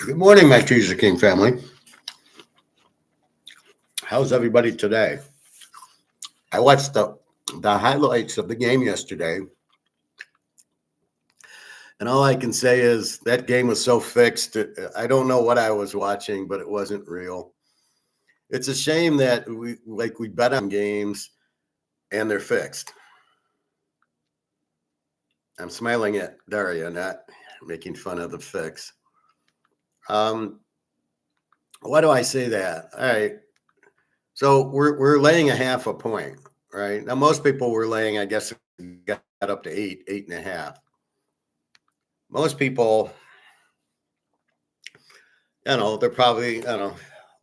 Good morning, my Teaserking family. How's everybody today? I watched the highlights of the game yesterday, and all I can say is that game was so fixed. I don't know what I was watching, but it wasn't real. It's a shame that we bet on games and they're fixed. I'm smiling at Daria, not making fun of the fix. Why do I say that? All right. So we're laying a half a point, right? Now most people were laying, I guess, got up to 8.5. Most people, they're probably,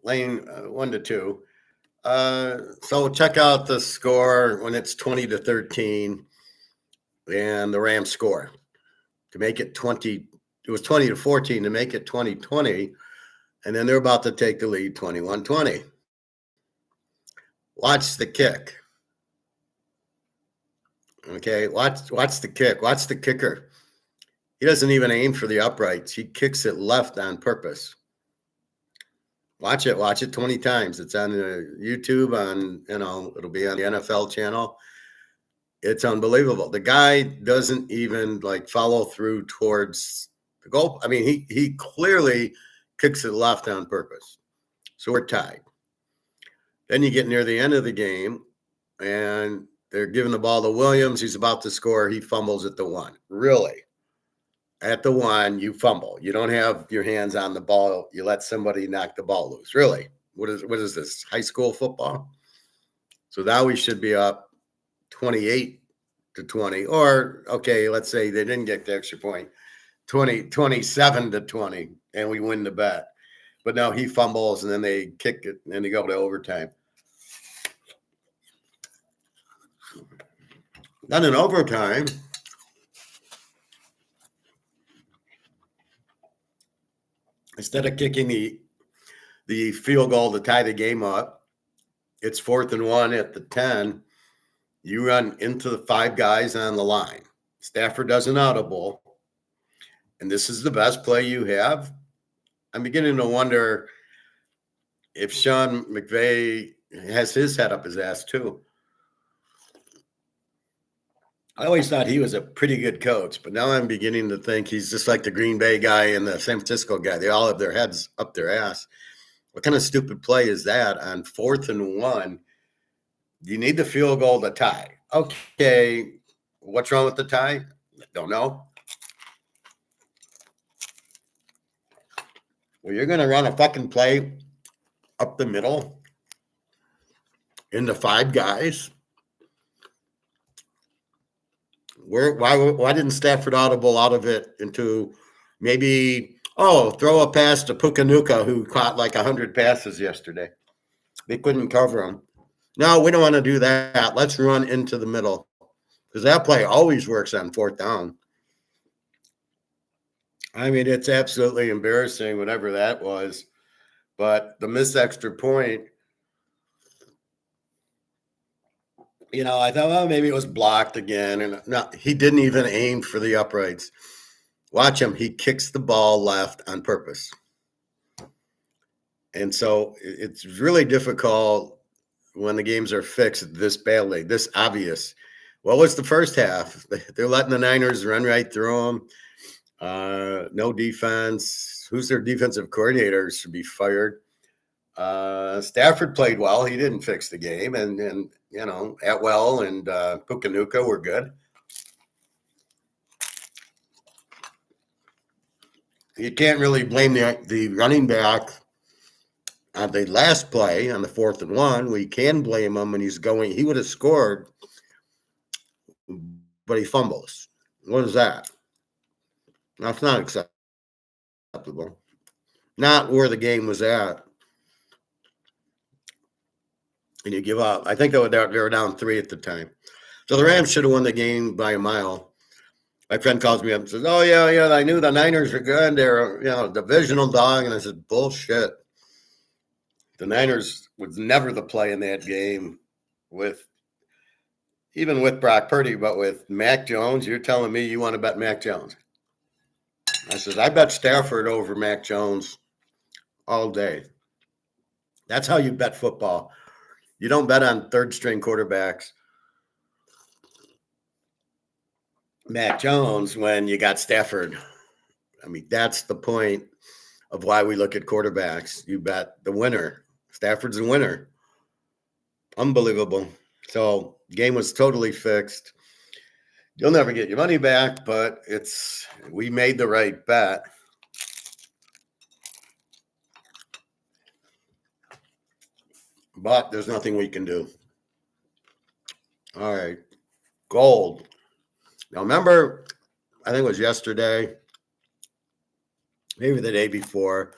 laying 1-2. So check out the score when it's 20-13, and the Rams score to make it 20. It was 20-14 to make it 20-20, and then they're about to take the lead 21-20. Watch the kick. Okay, watch the kick. Watch the kicker. He doesn't even aim for the uprights. He kicks it left on purpose. Watch it 20 times. It's on YouTube, it'll be on the NFL channel. It's unbelievable. The guy doesn't even follow through towards the goal. I mean, he clearly kicks it left on purpose. So we're tied. Then you get near the end of the game, and they're giving the ball to Williams. He's about to score. He fumbles at the 1. Really? At the 1, you fumble. You don't have your hands on the ball. You let somebody knock the ball loose. Really? What is this? High school football? So now we should be up 28-20. Or, okay, let's say they didn't get the extra point. 27-20, and we win the bet. But now he fumbles, and then they kick it, and they go to overtime. Then in overtime, instead of kicking the field goal to tie the game up, it's 4th and 1 at the 10. You run into the 5 guys on the line. Stafford does an audible, and this is the best play you have. I'm beginning to wonder if Sean McVay has his head up his ass too. I always thought he was a pretty good coach, but now I'm beginning to think he's just like the Green Bay guy and the San Francisco guy. They all have their heads up their ass. What kind of stupid play is that on 4th and 1? You need the field goal to tie. Okay, what's wrong with the tie? Don't know. Well, you're going to run a fucking play up the middle into 5 guys. Why didn't Stafford audible out of it into maybe, throw a pass to Pukanuka, who caught 100 passes yesterday? They couldn't cover him. No, we don't want to do that. Let's run into the middle, because that play always works on 4th down. I mean, it's absolutely embarrassing, whatever that was. But the missed extra point, I thought, maybe it was blocked again. And no, he didn't even aim for the uprights. Watch him. He kicks the ball left on purpose. And so it's really difficult when the games are fixed this badly, this obvious. What was the first half? They're letting the Niners run right through them. No defense. Who's their defensive coordinator should be fired. Stafford played well. He didn't fix the game. And Atwell and Pukanuka were good. You can't really blame the running back on the last play on the 4th and 1. We can blame him when he's going. He would have scored, but he fumbles. What is that? That's not acceptable. Not where the game was at. And you give up. I think they were down 3 at the time. So the Rams should have won the game by a mile. My friend calls me up and says, "Oh, yeah, I knew the Niners were good. They're, a divisional dog." And I said, "Bullshit. The Niners was never the play in that game even with Brock Purdy, but with Mac Jones. You're telling me you want to bet Mac Jones?" I said, I bet Stafford over Mac Jones all day. That's how you bet football. You don't bet on third string quarterbacks. Mac Jones when you got Stafford. I mean, that's the point of why we look at quarterbacks. You bet the winner. Stafford's the winner. Unbelievable. So game was totally fixed. You'll never get your money back, but we made the right bet. But there's nothing we can do. All right. Gold. Now remember, I think it was yesterday, maybe the day before,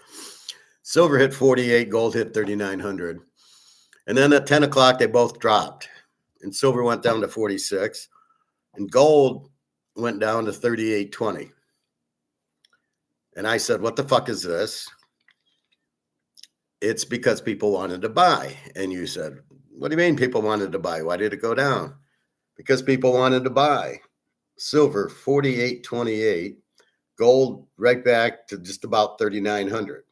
silver hit 48, gold hit 3,900. And then at 10 o'clock, they both dropped. And silver went down to 46. And gold went down to 38.20. And I said, what the fuck is this? It's because people wanted to buy. And you said, what do you mean people wanted to buy? Why did it go down? Because people wanted to buy. Silver, 48.28. Gold, right back to just about 3,900.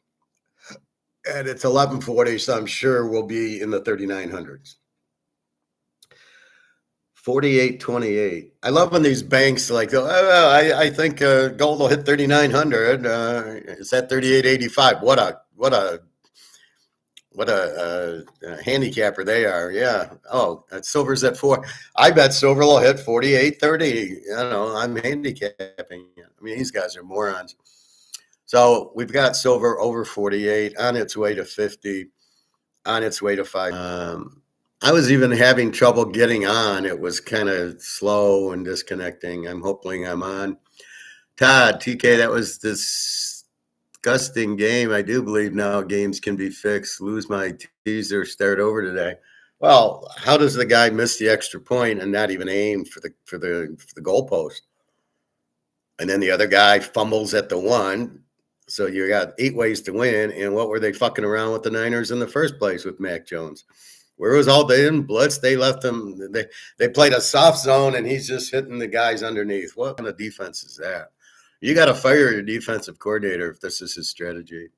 And it's 11:40, so I'm sure we'll be in the 3,900s. 48.28. I love when these banks like, I think gold will hit 3,900. It's at 38.85. What a handicapper they are. Yeah. Oh, silver's at 4. I bet silver will hit 48.30. I'm handicapping. I mean, these guys are morons. So we've got silver over 48, on its way to 50, on its way to 5. I was even having trouble getting on. It was kind of slow and disconnecting. I'm hoping I'm on. Todd, TK, that was disgusting game. I do believe now games can be fixed. Lose my teaser, start over today. Well, how does the guy miss the extra point and not even aim for the goalpost? And then the other guy fumbles at the 1. So you got 8 ways to win. And what were they fucking around with the Niners in the first place with Mac Jones? Where was all day in blitz? They left him. They played a soft zone, and he's just hitting the guys underneath. What kind of defense is that? You got to fire your defensive coordinator if this is his strategy.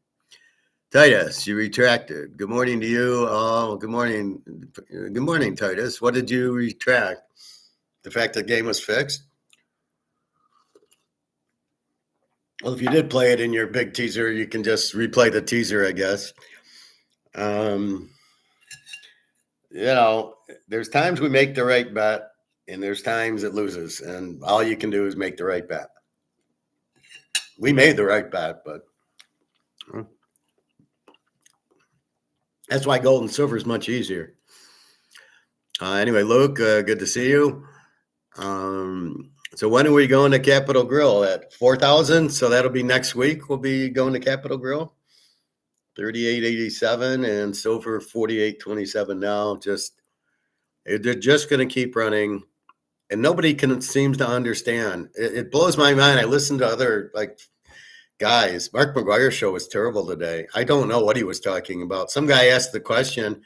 Titus, you retracted. Good morning to you. Oh, good morning. Good morning, Titus. What did you retract? The fact the game was fixed? Well, if you did play it in your big teaser, you can just replay the teaser, I guess. There's times we make the right bet, and there's times it loses, and all you can do is make the right bet. We made the right bet, but that's why gold and silver is much easier. Anyway, Luke, good to see you. So when are we going to Capitol Grill? At 4,000? So that'll be next week. We'll be going to Capitol Grill. 38.87 and silver 48.27 now. They're just going to keep running, and nobody seems to understand. It blows my mind. I listened to other guys. Mark McGuire's show was terrible today. I don't know what he was talking about. Some guy asked the question.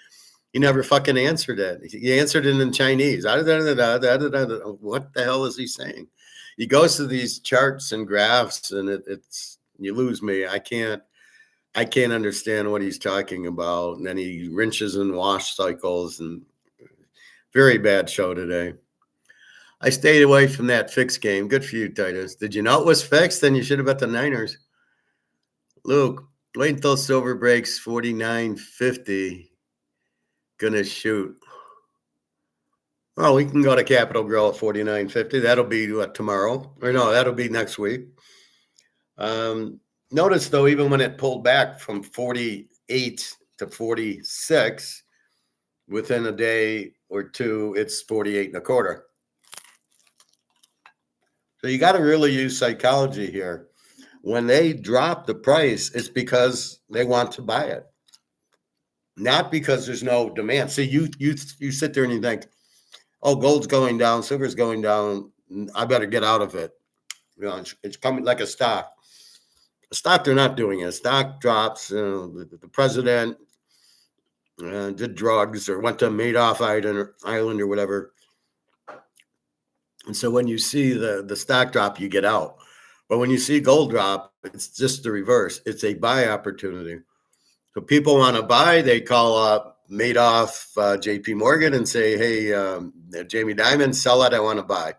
He never fucking answered it. He answered it in Chinese. What the hell is he saying? He goes to these charts and graphs, and it's you lose me. I can't understand what he's talking about. And then he wrenches and wash cycles, and very bad show today. I stayed away from that fixed game. Good for you, Titus. Did you know it was fixed? Then you should have bet the Niners. Luke, wait until silver breaks 49.50. Gonna shoot. Well, we can go to Capitol Grill at 49.50. That'll be tomorrow? Or no, that'll be next week. Notice, though, even when it pulled back from 48 to 46, within a day or two, it's 48.25. So you got to really use psychology here. When they drop the price, it's because they want to buy it, not because there's no demand. So you sit there and you think, oh, gold's going down, silver's going down. I better get out of it. It's coming like a stock. A stock, they're not doing it. A stock drops. The president did drugs or went to Madoff Island or whatever. And so when you see the stock drop, you get out. But when you see gold drop, it's just the reverse. It's a buy opportunity. So people want to buy. They call up Madoff, JP Morgan, and say, hey, Jamie Dimon, sell it. I want to buy.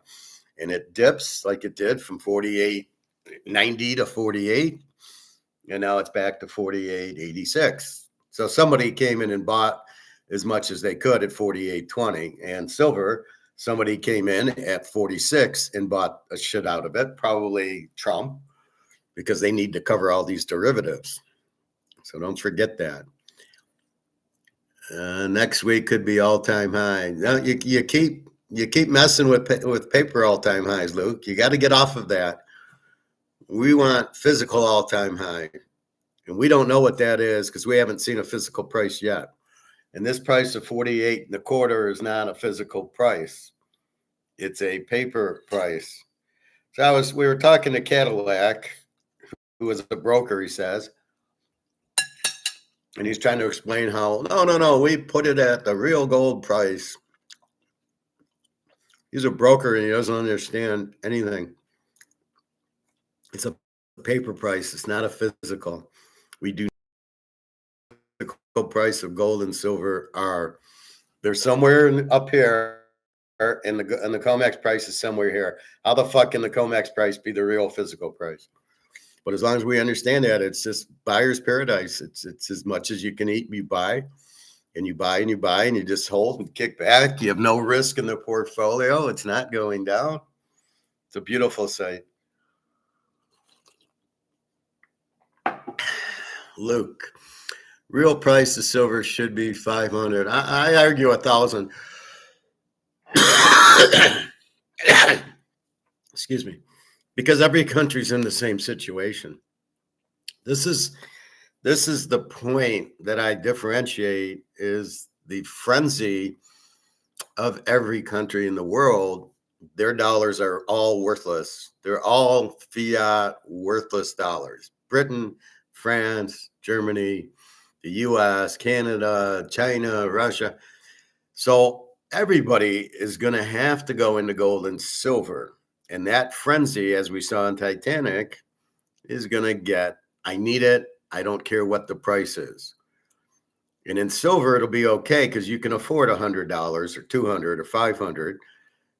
And it dips like it did from 48.90 to 48. And now it's back to 48.86. So somebody came in and bought as much as they could at 48.20. And silver, somebody came in at 46 and bought a shit out of it, probably Trump, because they need to cover all these derivatives. So don't forget that. Next week could be all-time high. Now you keep messing with paper all-time highs, Luke. You got to get off of that. We want physical all-time high, and we don't know what that is because we haven't seen a physical price yet. And this price of 48.25 is not a physical price; it's a paper price. So we were talking to Cadillac, who was a broker. He says. And he's trying to explain how, no, we put it at the real gold price. He's a broker and he doesn't understand anything. It's a paper price. It's not a physical. We do the physical price of gold and silver are. They're somewhere up here, and the COMEX price is somewhere here. How the fuck can the COMEX price be the real physical price? But as long as we understand that, it's just buyer's paradise. It's as much as you can eat, you buy, and you buy, and you buy, and you just hold and kick back. You have no risk in the portfolio. It's not going down. It's a beautiful sight. Luke, real price of silver should be 500. I argue 1,000. Excuse me. Because every country's in the same situation. This is the point that I differentiate is the frenzy of every country in the world. Their dollars are all worthless. They're all fiat worthless dollars. Britain, France, Germany, the US, Canada, China, Russia. So everybody is going to have to go into gold and silver. And that frenzy, as we saw in Titanic, is going to get, I need it. I don't care what the price is. And in silver, it'll be okay because you can afford $100 or $200 or $500.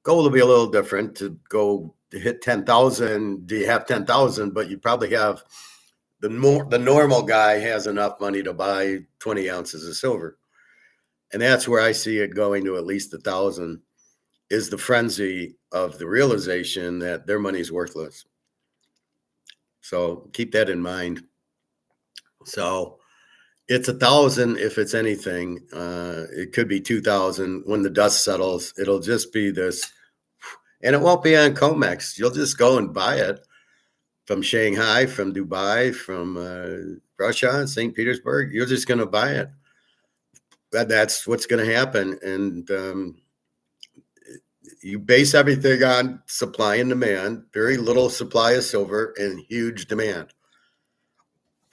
Gold will be a little different to go to hit 10,000. Do you have 10,000? But you probably have the normal guy has enough money to buy 20 ounces of silver. And that's where I see it going to at least 1,000 is the frenzy of the realization that their money's worthless. So keep that in mind. So it's 1,000 if it's anything. It could be 2,000 when the dust settles. It'll just be this, and it won't be on COMEX. You'll just go and buy it from Shanghai, from Dubai, from Russia, St. Petersburg. You're just going to buy it. That's what's going to happen. And you base everything on supply and demand, very little supply of silver and huge demand.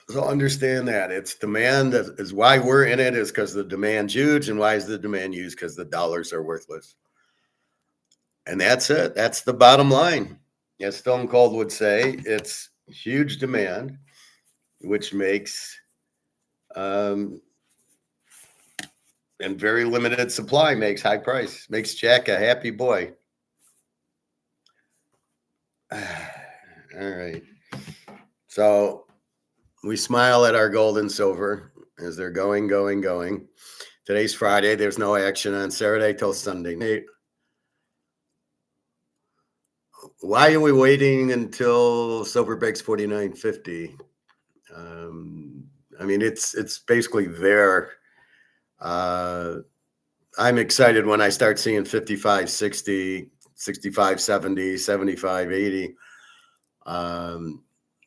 So understand that it's demand is why we're in it is because the demand's huge. And why is the demand huge? Because the dollars are worthless. And that's it. That's the bottom line. As Stone Cold would say, it's huge demand, which makes and very limited supply makes high price, makes Jack a happy boy. All right. So we smile at our gold and silver as they're going. Today's Friday. There's no action on Saturday till Sunday night. Why are we waiting until silver breaks 49.50? I mean, it's basically there. I'm excited when I start seeing 55.60, 65.70, 75.80.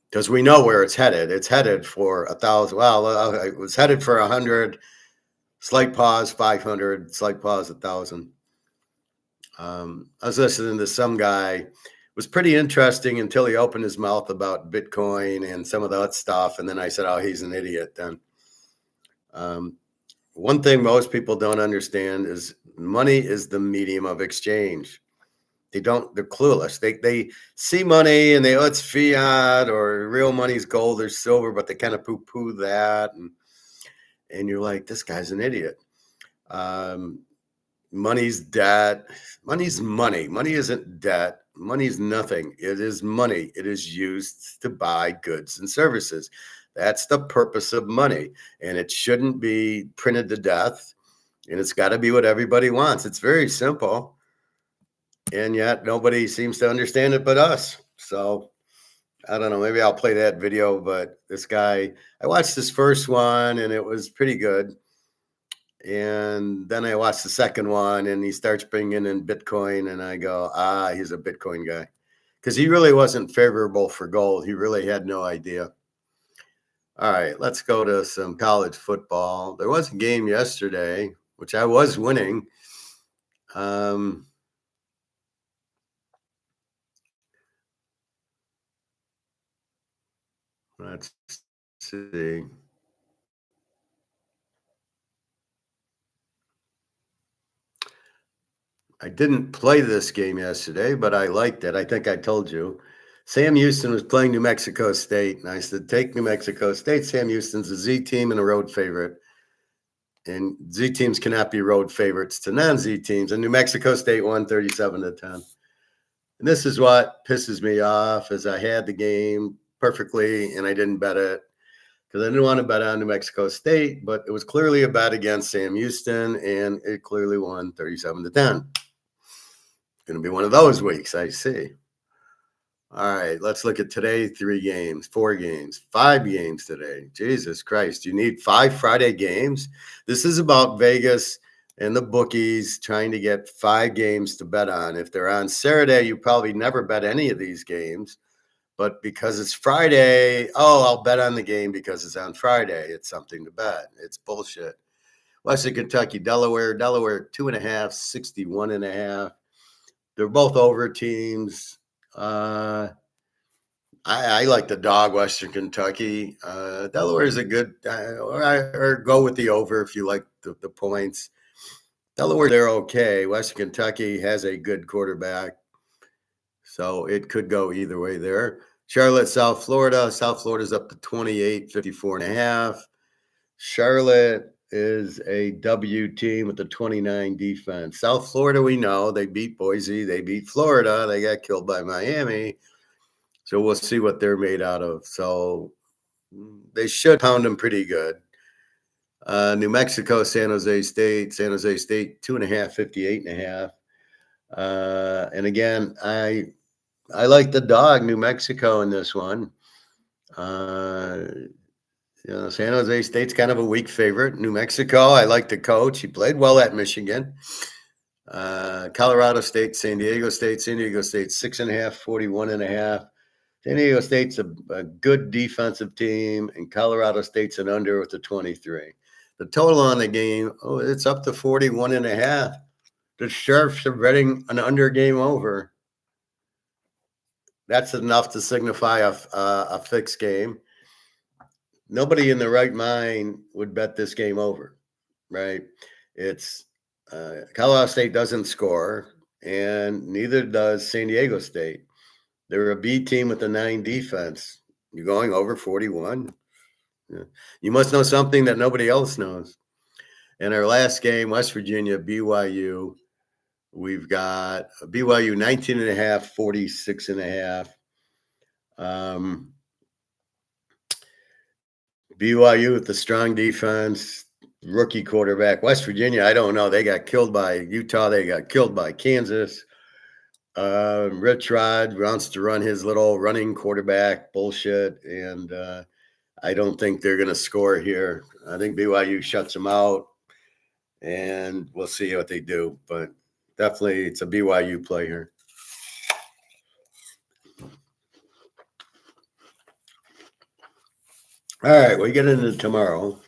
Because we know where it's headed. It's headed for 1,000. Well, it was headed for 100. Slight pause, 500. Slight pause, 1,000. I was listening to some guy. It was pretty interesting until he opened his mouth about Bitcoin and some of that stuff. And then I said, oh, he's an idiot then. One thing most people don't understand is money is the medium of exchange. They're clueless. They see money and oh, it's fiat or real money's gold or silver, but they kind of poo-poo that. And you're like, this guy's an idiot. Money's debt. Money's money. Money isn't debt. Money's nothing. It is money. It is used to buy goods and services. That's the purpose of money. And it shouldn't be printed to death. And it's got to be what everybody wants. It's very simple. And yet nobody seems to understand it but us. So I don't know. Maybe I'll play that video. But this guy, I watched this first one and it was pretty good. And then I watched the second one and he starts bringing in Bitcoin and I go, he's a Bitcoin guy. Because he really wasn't favorable for gold. He really had no idea. All right, let's go to some college football. There was a game yesterday, which I was winning. Let's see. I didn't play this game yesterday, but I liked it. I think I told you. Sam Houston was playing New Mexico State, and I said, take New Mexico State. Sam Houston's a Z team and a road favorite. And Z teams cannot be road favorites to non-Z teams. And New Mexico State won 37-10. And this is what pisses me off is I had the game perfectly and I didn't bet it because I didn't want to bet on New Mexico State, but it was clearly a bet against Sam Houston and it clearly won 37-10. Going to be one of those weeks, I see. All right, let's look at today. 3 games, 4 games, 5 games today. Jesus Christ, you need 5 Friday games? This is about Vegas and the bookies trying to get 5 games to bet on. If they're on Saturday, you probably never bet any of these games. But because it's Friday, I'll bet on the game because it's on Friday. It's something to bet. It's bullshit. Western Kentucky, Delaware 2.5, 61.5. They're both over teams. I like the dog, Western Kentucky. Delaware is a good, or go with the over if you like the points. Delaware, they're okay. Western Kentucky has a good quarterback. So it could go either way there. Charlotte, South Florida. South Florida's up to 28, 54.5. Charlotte is a W team with a 29 defense. South Florida, we know they beat Boise. They beat Florida. They got killed by Miami. So we'll see what they're made out of. So they should pound them pretty good. New Mexico, San Jose State. San Jose State, 2.5, 58.5. And again, I like the dog, New Mexico, in this one. San Jose State's kind of a weak favorite. New Mexico, I like the coach. He played well at Michigan. Colorado State, San Diego State. San Diego State, 6.5, 41.5. San Diego State's a good defensive team, and Colorado State's an under with a 23. The total on the game, it's up to 41.5. The Sharps are betting an under game over. That's enough to signify a fixed game. Nobody in their right mind would bet this game over, right? It's Colorado State doesn't score, and neither does San Diego State. They're a B team with a 9 defense. You're going over 41. Yeah. You must know something that nobody else knows. In our last game, West Virginia, BYU, we've got BYU 19.5, 46.5. BYU with the strong defense, rookie quarterback. West Virginia, I don't know. They got killed by Utah. They got killed by Kansas. Rich Rod wants to run his little running quarterback bullshit, and I don't think they're going to score here. I think BYU shuts them out, and we'll see what they do. But definitely it's a BYU play here. All right, we get into tomorrow.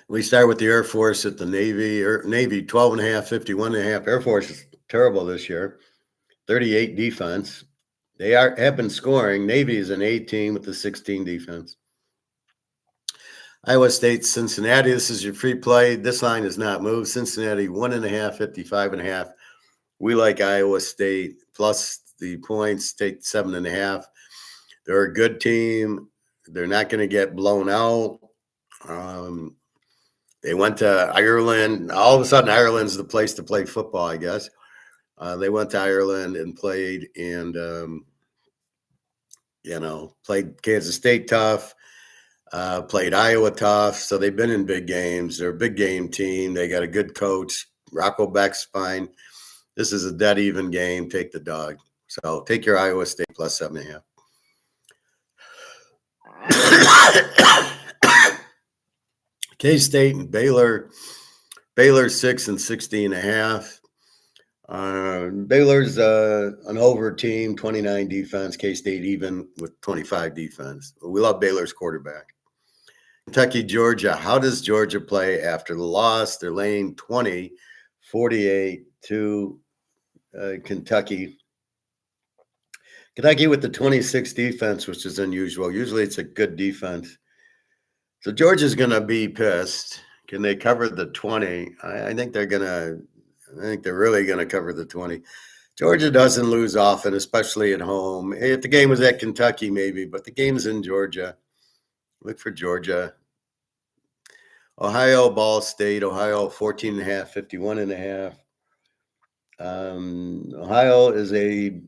We start with the Air Force at the Navy. Navy 12.5, 51.5. Air Force is terrible this year. 38 defense. They have been scoring. Navy is an A team with the 16 defense. Iowa State, Cincinnati. This is your free play. This line has not moved. Cincinnati 1.5, 55.5. We like Iowa State plus the points. Take 7.5. They're a good team. They're not going to get blown out. They went to Ireland. All of a sudden, Ireland's the place to play football, I guess. They went to Ireland and played, and played Kansas State tough. Played Iowa tough, so they've been in big games. They're a big game team. They got a good coach. Rocco Beck's fine. This is a dead even game. Take the dog. So take your Iowa State plus 7.5. K-State and Baylor. Baylor 6 and 60.5. Baylor's an over team, 29 defense. K-State even with 25 defense. We love Baylor's quarterback. Kentucky, Georgia. How does Georgia play after the loss? They're laying 20, 48 to Kentucky. Kentucky with the 26 defense, which is unusual. Usually it's a good defense. So Georgia's going to be pissed. Can they cover the 20? I think they're really going to cover the 20. Georgia doesn't lose often, especially at home. If the game was at Kentucky, maybe, but the game's in Georgia. Look for Georgia. Ohio, Ball State. Ohio, 14.5, 51.5. Ohio is I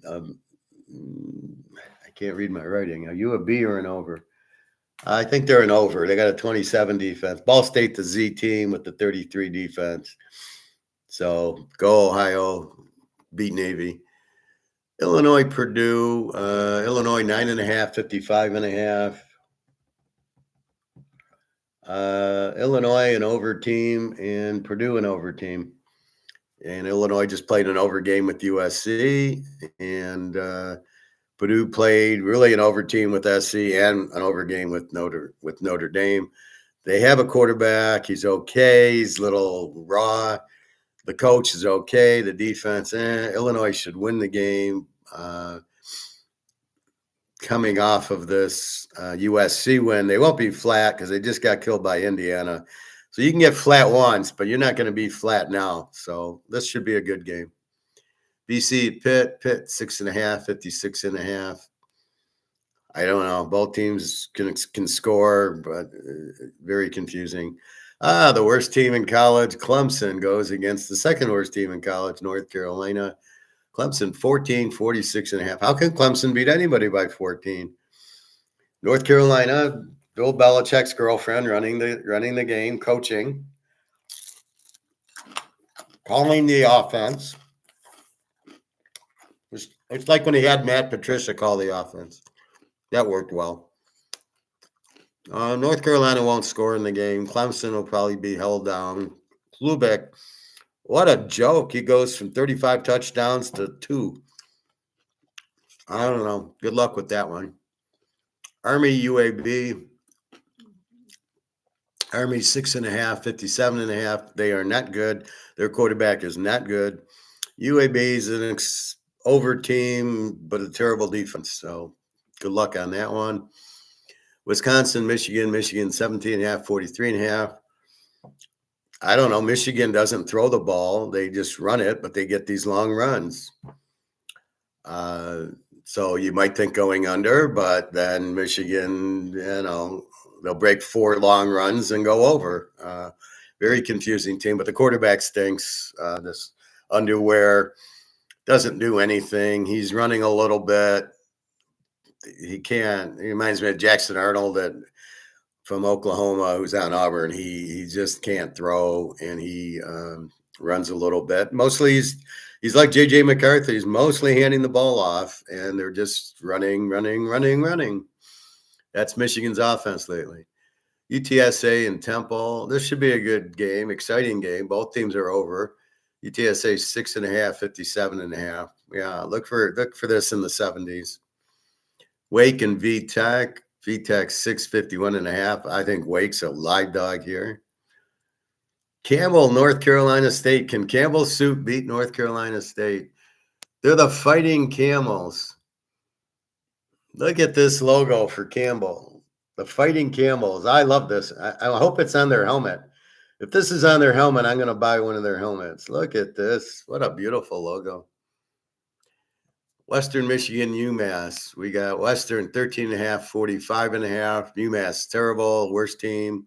can't read my writing. Are you a B or an over? I think they're an over. They got a 27 defense. Ball State, the Z team with the 33 defense. So go Ohio, beat Navy. Illinois, Purdue. Illinois 9.5, 55.5. Illinois an over team and Purdue an over team. And Illinois just played an over game with USC, and Purdue played really an over team with SC and an over game with Notre Dame. They have a quarterback. He's okay. He's a little raw. The coach is okay. The defense, Illinois should win the game. Coming off of this USC win, they won't be flat because they just got killed by Indiana. So you can get flat once, but you're not going to be flat now. So this should be a good game. BC, Pitt 6.5, 56.5. I don't know. Both teams can score, but very confusing. The worst team in college, Clemson, goes against the second worst team in college, North Carolina. Clemson 14, 46.5. How can Clemson beat anybody by 14? North Carolina, Bill Belichick's girlfriend running the game, coaching, calling the offense. It's like when he had Matt Patricia call the offense. That worked well. North Carolina won't score in the game. Clemson will probably be held down. Lubeck, what a joke. He goes from 35 touchdowns to 2. I don't know. Good luck with that one. Army, UAB. Army 6.5, 57.5. They are not good. Their quarterback is not good. UAB is an over team, but a terrible defense. So good luck on that one. Wisconsin, Michigan 17.5, 43.5. I don't know. Michigan doesn't throw the ball. They just run it, but they get these long runs. So you might think going under, but then Michigan, they'll break 4 long runs and go over. Very confusing team, but the quarterback stinks. This underwear doesn't do anything. He's running a little bit. He reminds me of Jackson Arnold from Oklahoma, who's on Auburn. He just can't throw, and he runs a little bit. Mostly he's like J.J. McCarthy. He's mostly handing the ball off, and they're just running. That's Michigan's offense lately. UTSA and Temple. This should be a good game, exciting game. Both teams are over. UTSA 6.5, 57.5. Yeah, look for this in the 70s. Wake and VTech. VTech 651.5. I think Wake's a live dog here. Campbell, North Carolina State. Can Campbell Soup beat North Carolina State? They're the Fighting Camels. Look at this logo for Campbell. The Fighting Camels. I love this. I hope it's on their helmet. If this is on their helmet, I'm going to buy one of their helmets. Look at this. What a beautiful logo. Western Michigan, UMass. We got Western 13.5, 45.5. UMass, terrible, worst team.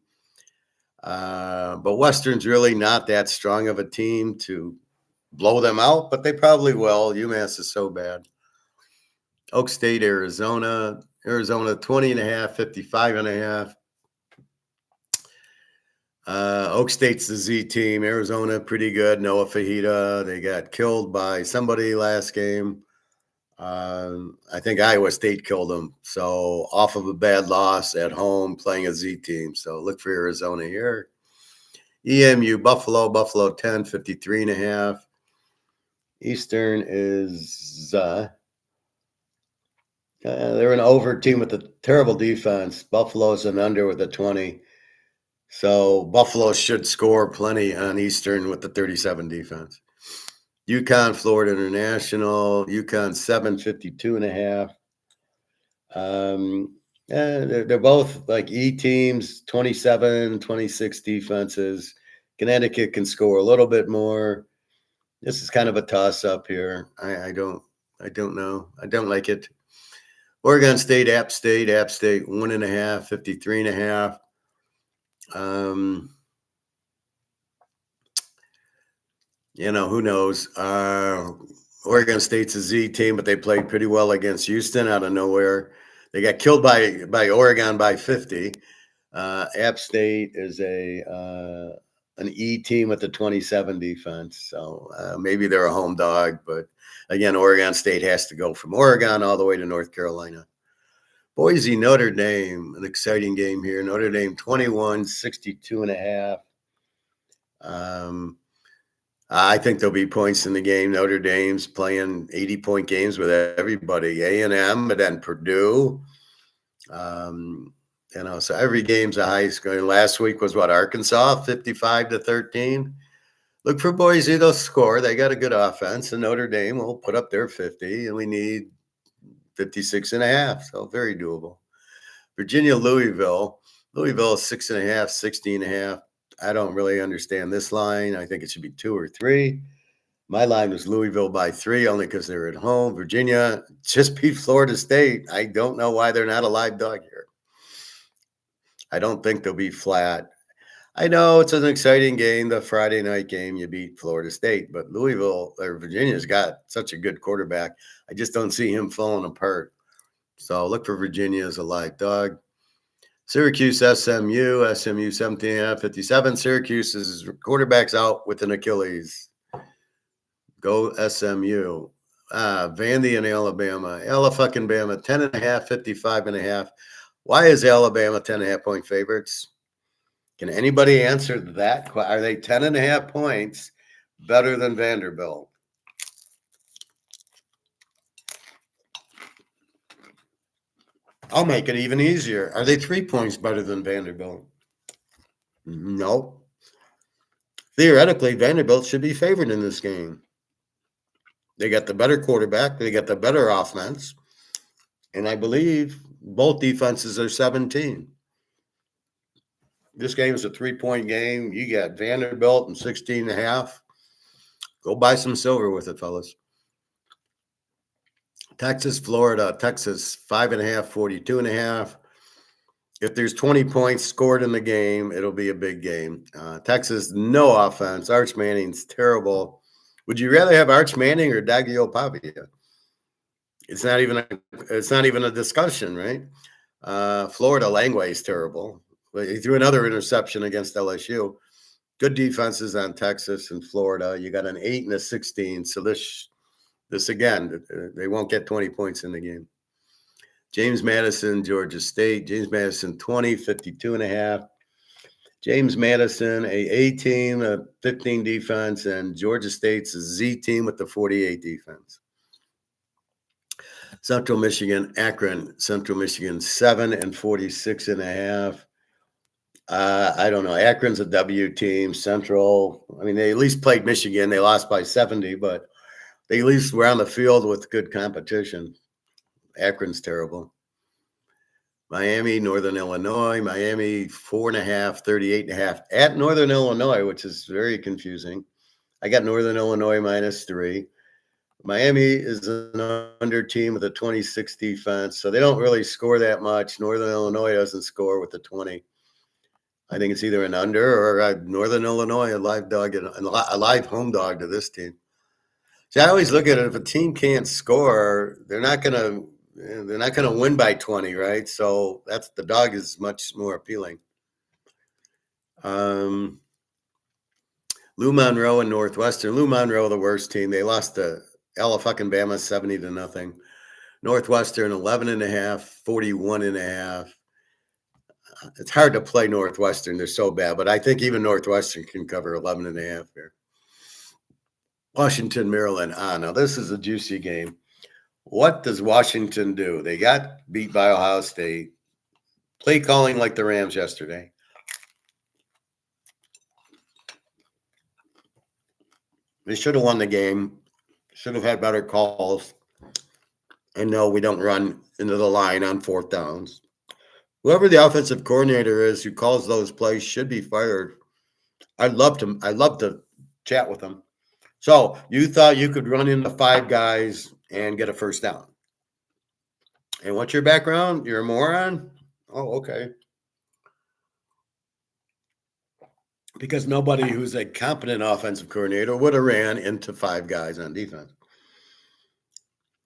But Western's really not that strong of a team to blow them out, but they probably will. UMass is so bad. Oak State, Arizona. Arizona 20.5, 55.5. Oak State's the Z team. Arizona, pretty good. Noah Fajita. They got killed by somebody last game. I think Iowa State killed them. So off of a bad loss at home, playing a Z team. So look for Arizona here. EMU, Buffalo 10, 53.5. Eastern is they're an over team with a terrible defense. Buffalo's an under with a 20. So Buffalo should score plenty on Eastern with the 37 defense. UConn, Florida International, UConn 7, 52.5. They're both like E teams, 27, 26 defenses. Connecticut can score a little bit more. This is kind of a toss up here. I don't know. I don't like it. Oregon State, App State, 1.5, 53.5. Who knows? Oregon State's a Z team, but they played pretty well against Houston out of nowhere. They got killed by Oregon by 50. App State is an E team with the 27 defense. So maybe they're a home dog, but again, Oregon State has to go from Oregon all the way to North Carolina. Boise, Notre Dame, an exciting game here. Notre Dame 21, 62.5. I think there'll be points in the game. Notre Dame's playing 80-point games with everybody. A&M, and then Purdue. So every game's a high scoring. Last week was Arkansas, 55-13. Look for Boise, they'll score. They got a good offense, and Notre Dame will put up their 50, and we need 56.5. So very doable. Virginia, Louisville. Louisville is 6.5, 16.5. I don't really understand this line. I think it should be 2 or 3. My line was Louisville by 3, only because they're at home. Virginia just beat Florida State. I don't know why they're not a live dog here. I don't think they'll be flat. I know it's an exciting game, the Friday night game. You beat Florida State, but Virginia's got such a good quarterback. I just don't see him falling apart. So look for Virginia as a live dog. Syracuse, SMU 17.5, 57. Syracuse's quarterback's out with an Achilles. Go SMU. Vandy and Alabama. Alabama 10.5, 55.5. Why is Alabama 10.5 point favorites? Can anybody answer that? Are they 10.5 points better than Vanderbilt? I'll make it even easier. Are they 3 points better than Vanderbilt? No. Theoretically, Vanderbilt should be favored in this game. They got the better quarterback. They got the better offense. And I believe both defenses are 17. This game is a 3-point game. You got Vanderbilt and 16.5. Go buy some silver with it, fellas. Texas, Florida. Texas, 5.5, 42.5. If there's 20 points scored in the game, it'll be a big game. Texas, no offense. Arch Manning's terrible. Would you rather have Arch Manning or Daggio Pavia? It's not even a discussion, right? Florida, Langway's terrible. He threw another interception against LSU. Good defenses on Texas and Florida. You got an 8 and a 16. So this again, they won't get 20 points in the game. James Madison, Georgia State. James Madison 20, 52.5. James Madison, a team, a 15 defense, and Georgia State's a Z team with the 48 defense. Central Michigan, Akron. Central Michigan 7 and 46.5. I don't know. Akron's a W team. Central, I mean, they at least played Michigan. They lost by 70, but they at least were on the field with good competition. Akron's terrible. Miami, Northern Illinois. Miami, 4.5, 38.5 at Northern Illinois, which is very confusing. I got Northern Illinois -3. Miami is an under team with a 26 defense, so they don't really score that much. Northern Illinois doesn't score with the 20. I think it's either an under or Northern Illinois, a live dog, and a live home dog to this team. See, I always look at it, if a team can't score, they're not gonna win by 20, right? So that's the dog is much more appealing. Lou Monroe and Northwestern. Lou Monroe, the worst team. They lost to Alabama 70-0. Northwestern 11.5, 41.5. It's hard to play Northwestern. They're so bad, but I think even Northwestern can cover 11.5 here. Washington, Maryland. Now this is a juicy game. What does Washington do? They got beat by Ohio State. Play calling like the Rams yesterday. They should have won the game. Should have had better calls. And no, we don't run into the line on 4th downs. Whoever the offensive coordinator is who calls those plays should be fired. I'd love to chat with them. So you thought you could run into 5 guys and get a first down. And what's your background? You're a moron? Oh, okay. Because nobody who's a competent offensive coordinator would have ran into 5 guys on defense.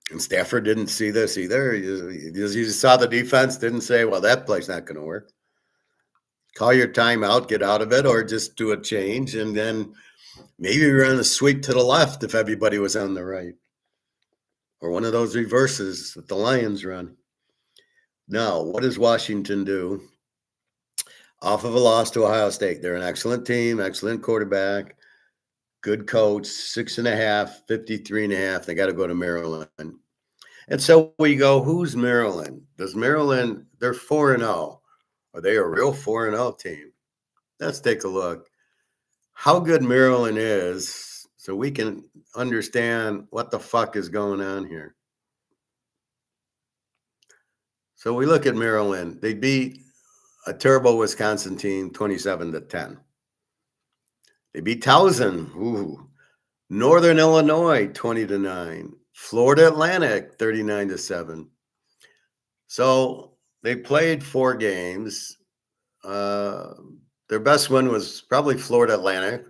And Stafford didn't see this either. He saw the defense, didn't say, well, that play's not going to work. Call your timeout, get out of it, or just do a change, and then maybe run a sweep to the left if everybody was on the right. Or one of those reverses that the Lions run. Now, what does Washington do? Off of a loss to Ohio State. They're an excellent team, excellent quarterback, good coach, 6.5, 53.5. They got to go to Maryland. And so we go, who's Maryland? Does Maryland, they're 4-0. Are they a real 4-0 team? Let's take a look. How good Maryland is so we can understand what the fuck is going on here. So we look at Maryland. They beat a terrible Wisconsin team 27-10. They beat Towson. Ooh. Northern Illinois 20-9. Florida Atlantic 39-7. So they played 4 games. Their best win was probably Florida Atlantic.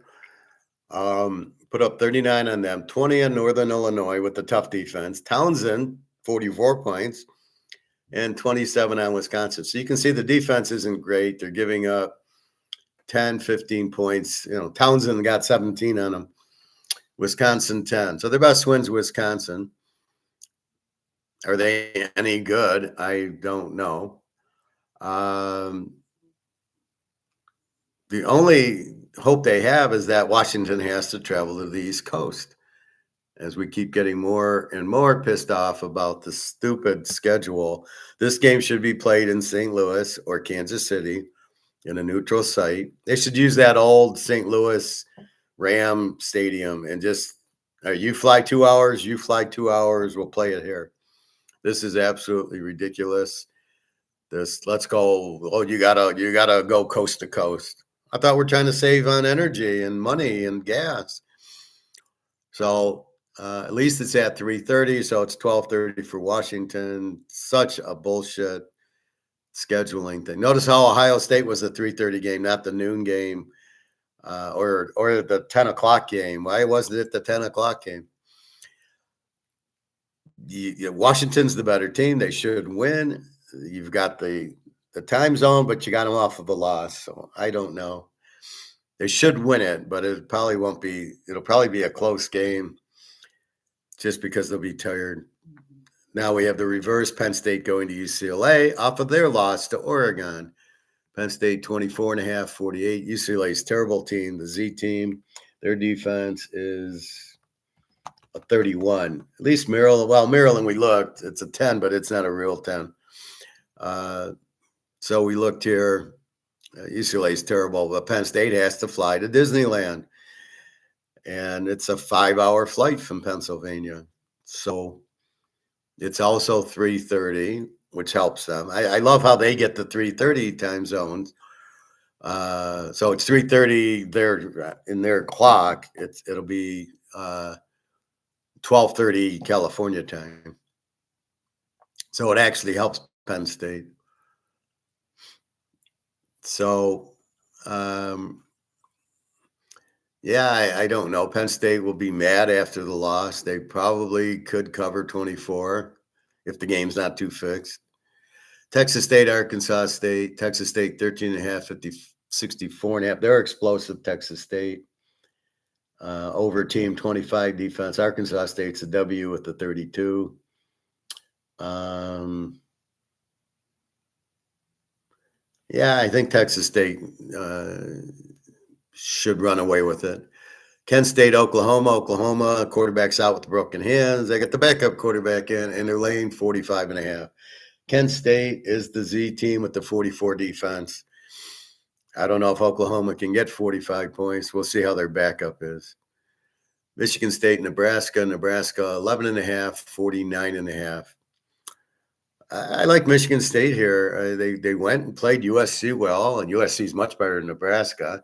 Put up 39 on them, 20 on Northern Illinois with the tough defense. Townsend, 44 points, and 27 on Wisconsin. So you can see the defense isn't great. They're giving up 10, 15 points. Townsend got 17 on them. Wisconsin 10. So their best win's Wisconsin. Are they any good? I don't know. The only hope they have is that Washington has to travel to the East Coast, as we keep getting more and more pissed off about the stupid schedule. This game should be played in St. Louis or Kansas City in a neutral site. They should use that old St. Louis Ram Stadium and just, you fly 2 hours, you fly 2 hours, we'll play it here. This is absolutely ridiculous. Let's go. Oh, you gotta go coast to coast. I thought we're trying to save on energy and money and gas. So at least it's at 3:30, so it's 12:30 for Washington. Such a bullshit scheduling thing. Notice how Ohio State was a 3:30 game, not the noon game or the 10 o'clock game. Why wasn't it the 10 o'clock game? Washington's the better team. They should win. You've got the time zone, but you got them off of a loss. So I don't know. They should win it, but it probably won't be. It'll probably be a close game just because they'll be tired. Now we have the reverse. Penn State going to UCLA off of their loss to Oregon. Penn State 24.5, 48. UCLA's terrible team, the Z team. Their defense is a 31. At least Maryland. Well, Maryland, we looked. It's a 10, but it's not a real 10. So we looked here. UCLA's terrible, but Penn State has to fly to Disneyland. And it's a 5-hour flight from Pennsylvania. So it's also 3:30. which helps them. I love how they get the 3:30 time zones. So it's 3:30 there in their clock. It'll be 12:30 California time. So it actually helps Penn State. So yeah, I don't know. Penn State will be mad after the loss. They probably could cover 24 if the game's not too fixed. Texas State, Arkansas State, Texas State 13.5, 50, 64.5. They're explosive, Texas State. Over team 25 defense. Arkansas State's a W with the 32. Yeah, I think Texas State should run away with it. Kent State, Oklahoma, quarterback's out with broken hands. They got the backup quarterback in, and they're laying 45.5. Kent State is the Z team with the 44 defense. I don't know if Oklahoma can get 45 points. We'll see how their backup is. Michigan State, Nebraska, 11.5, 49.5. I like Michigan State here. They went and played USC well, and USC is much better than Nebraska.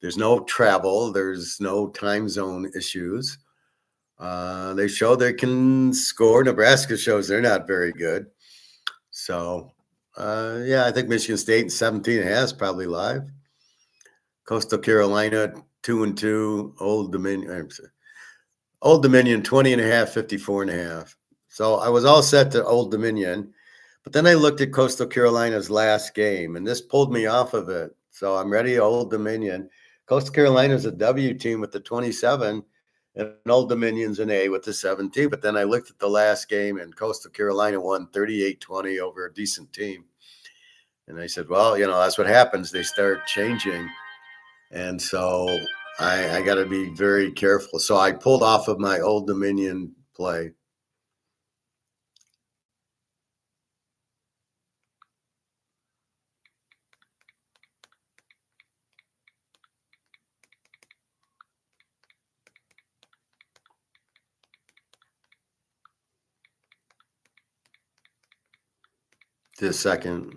There's no travel. There's no time zone issues. They show they can score. Nebraska shows they're not very good. So, yeah, I think Michigan State 17.5 is probably live. Coastal Carolina 2-2. Old Dominion 20.5, 54.5. So I was all set to Old Dominion, but then I looked at Coastal Carolina's last game, and this pulled me off of it. So I'm ready, Old Dominion. Coastal Carolina's a W team with the 27, and Old Dominion's an A with the 17. But then I looked at the last game, and Coastal Carolina won 38-20 over a decent team. And I said, well, that's what happens. They start changing. And so I got to be very careful. So I pulled off of my Old Dominion play. This second.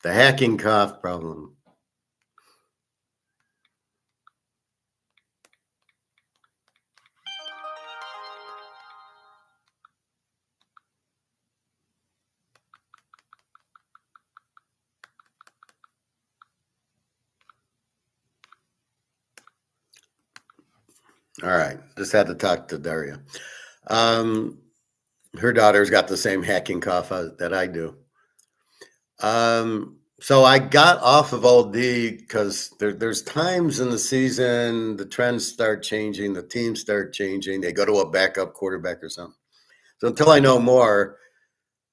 The hacking cough problem. All right. Just had to talk to Daria. Her daughter's got the same hacking cough that I do. So I got off of Old D because there's times in the season the trends start changing, the teams start changing. They go to a backup quarterback or something. So until I know more,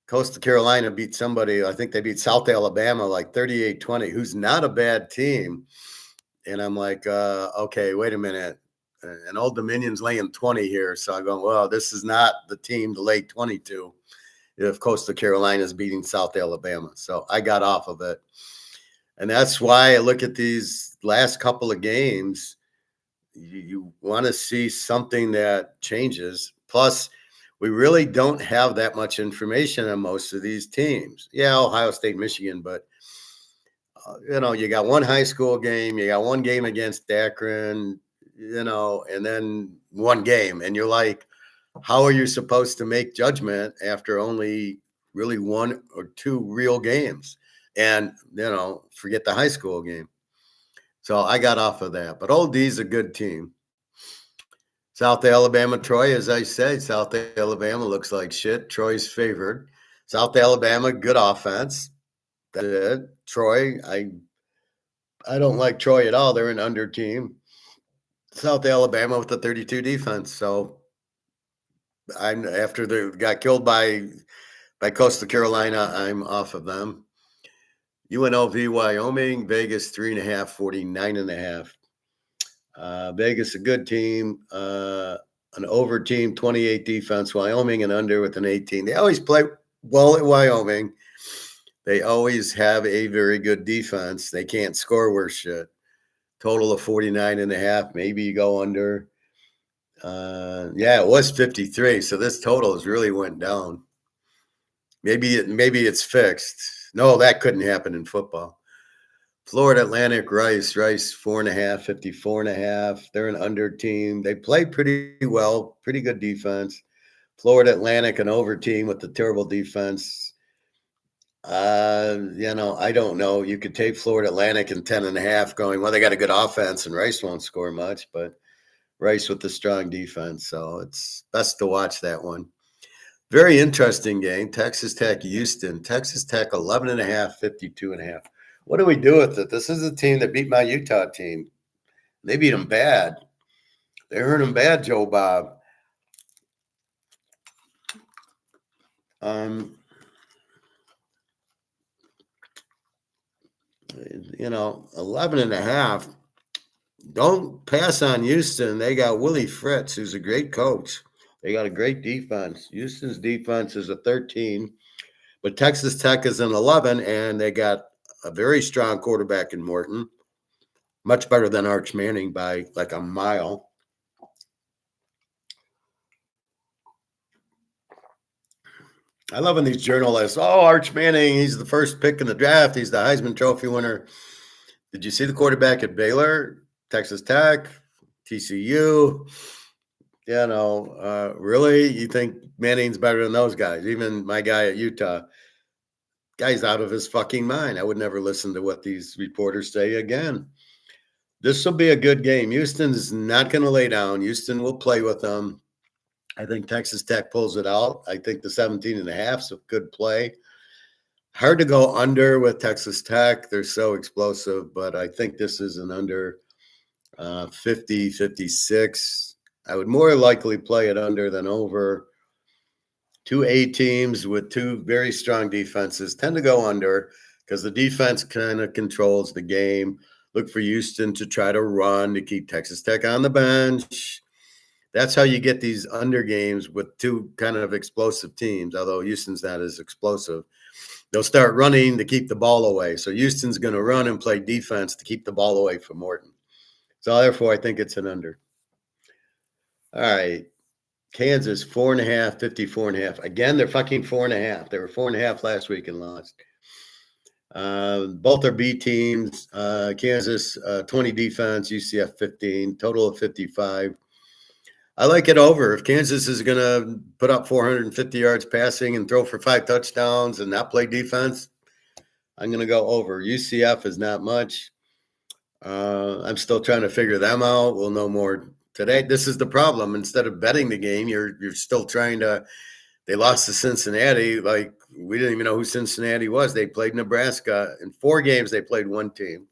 Coastal Carolina beat somebody. I think they beat South Alabama like 38-20, who's not a bad team. And I'm like, okay, wait a minute. And Old Dominion's laying 20 here. So I go, well, this is not the team to lay 22 if Coastal Carolina is beating South Alabama. So I got off of it. And that's why I look at these last couple of games. You want to see something that changes. Plus, we really don't have that much information on most of these teams. Yeah, Ohio State, Michigan, but you got one high school game, you got one game against Akron, and then one game, and you're like, how are you supposed to make judgment after only really one or two real games? And, forget the high school game. So I got off of that. But Old D's a good team. South Alabama, Troy, as I said, South Alabama looks like shit. Troy's favored. South Alabama, good offense. That's it. Troy, I don't like Troy at all. They're an under team. South Alabama with the 32 defense. So I'm after they got killed by Coastal Carolina, I'm off of them. UNLV, Wyoming, Vegas 3.5, 49.5. Vegas a good team, an over team, 28 defense. Wyoming an under with an 18. They always play well at Wyoming. They always have a very good defense. They can't score worse shit. Total of 49.5. Maybe you go under. It was 53. So this total has really went down. Maybe it's fixed. No, that couldn't happen in football. Florida Atlantic, Rice 4.5, 54.5. They're an under team. They play pretty well, pretty good defense. Florida Atlantic, an over team with the terrible defense. I don't know. You could take Florida Atlantic and 10.5 going, well, they got a good offense and Rice won't score much, but Rice with the strong defense. So it's best to watch that one. Very interesting game. Texas Tech, Houston. Texas Tech, 11.5, 52.5. What do we do with it? This is a team that beat my Utah team. They beat them bad. They hurt them bad, Joe Bob. 11.5. Don't pass on Houston. They got Willie Fritz, who's a great coach. They got a great defense. Houston's defense is a 13, but Texas Tech is an 11, and they got a very strong quarterback in Morton, much better than Arch Manning by like a mile. I love when these journalists, Arch Manning, he's the first pick in the draft. He's the Heisman Trophy winner. Did you see the quarterback at Baylor, Texas Tech, TCU? Really? You think Manning's better than those guys? Even my guy at Utah, guy's out of his fucking mind. I would never listen to what these reporters say again. This will be a good game. Houston's not going to lay down. Houston will play with them. I think Texas Tech pulls it out. I think the 17.5 is a good play. Hard to go under with Texas Tech. They're so explosive, but I think this is an under 50, 56. I would more likely play it under than over. 2 A teams with two very strong defenses tend to go under because the defense kind of controls the game. Look for Houston to try to run to keep Texas Tech on the bench. That's how you get these under games with two kind of explosive teams, although Houston's not as explosive. They'll start running to keep the ball away. So Houston's going to run and play defense to keep the ball away from Morton. So therefore, I think it's an under. All right. Kansas, 4.5, 54.5. Again, they're fucking 4.5. They were 4.5 last week and lost. Both are B teams. Kansas, 20 defense, UCF 15, total of 55. I like it over. If Kansas is going to put up 450 yards passing and throw for 5 touchdowns and not play defense, I'm going to go over. UCF is not much. I'm still trying to figure them out. We'll know more today. This is the problem. Instead of betting the game, you're still trying to. They lost to Cincinnati. Like, we didn't even know who Cincinnati was. They played Nebraska. In 4 games, they played one team.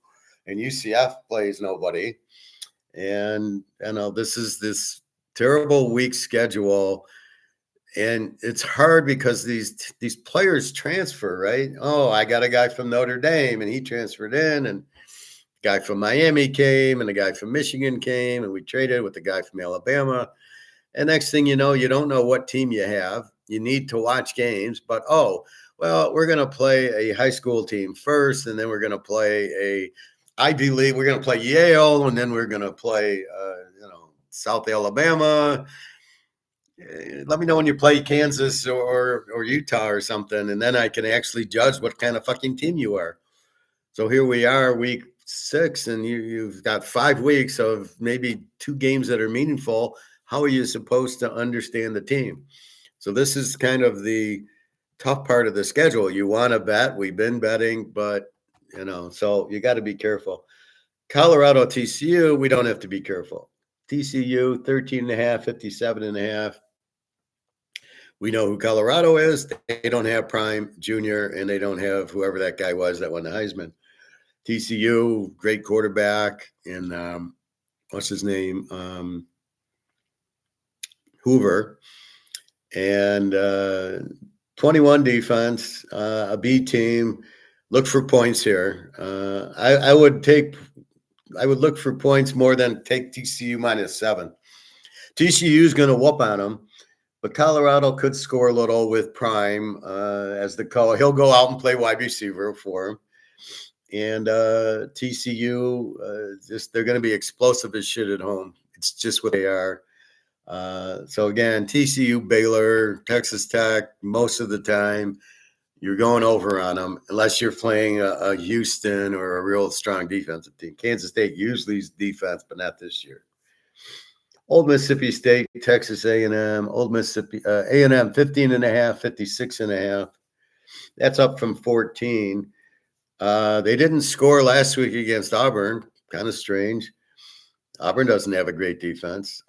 And UCF plays nobody. And, this is this terrible week schedule. And it's hard because these players transfer, right? I got a guy from Notre Dame, and he transferred in, and guy from Miami came, and a guy from Michigan came, and we traded with the guy from Alabama. And next thing you know, you don't know what team you have. You need to watch games, but we're going to play a high school team first, and then we're going to play a Ivy League. We're going to play Yale, and then we're going to play, South Alabama. Let me know when you play Kansas or Utah or something, and then I can actually judge what kind of fucking team you are. So here we are, week 6, and you've got 5 weeks of maybe 2 games that are meaningful. how are you supposed to understand the team? So this is kind of the tough part of the schedule. You want to bet. We've been betting, but so you got to be careful. Colorado TCU, we don't have to be careful. TCU 13.5, 57.5. We know who Colorado is. They don't have Prime Junior, and they don't have whoever that guy was that won the Heisman. TCU, great quarterback, and what's his name? Hoover. And 21 defense, a B team. Look for points here. I would look for points more than take TCU -7. TCU is going to whoop on them. But Colorado could score a little with Prime as the call. He'll go out and play wide receiver for him. And TCU, they're going to be explosive as shit at home. It's just what they are. So, again, TCU, Baylor, Texas Tech, most of the time, you're going over on them unless you're playing a Houston or a real strong defensive team. Kansas State usually is defense, but not this year. Old Mississippi State, Texas A&M, Old Mississippi A&M 15.5, 56.5. That's up from 14. They didn't score last week against Auburn. Kind of strange. Auburn doesn't have a great defense.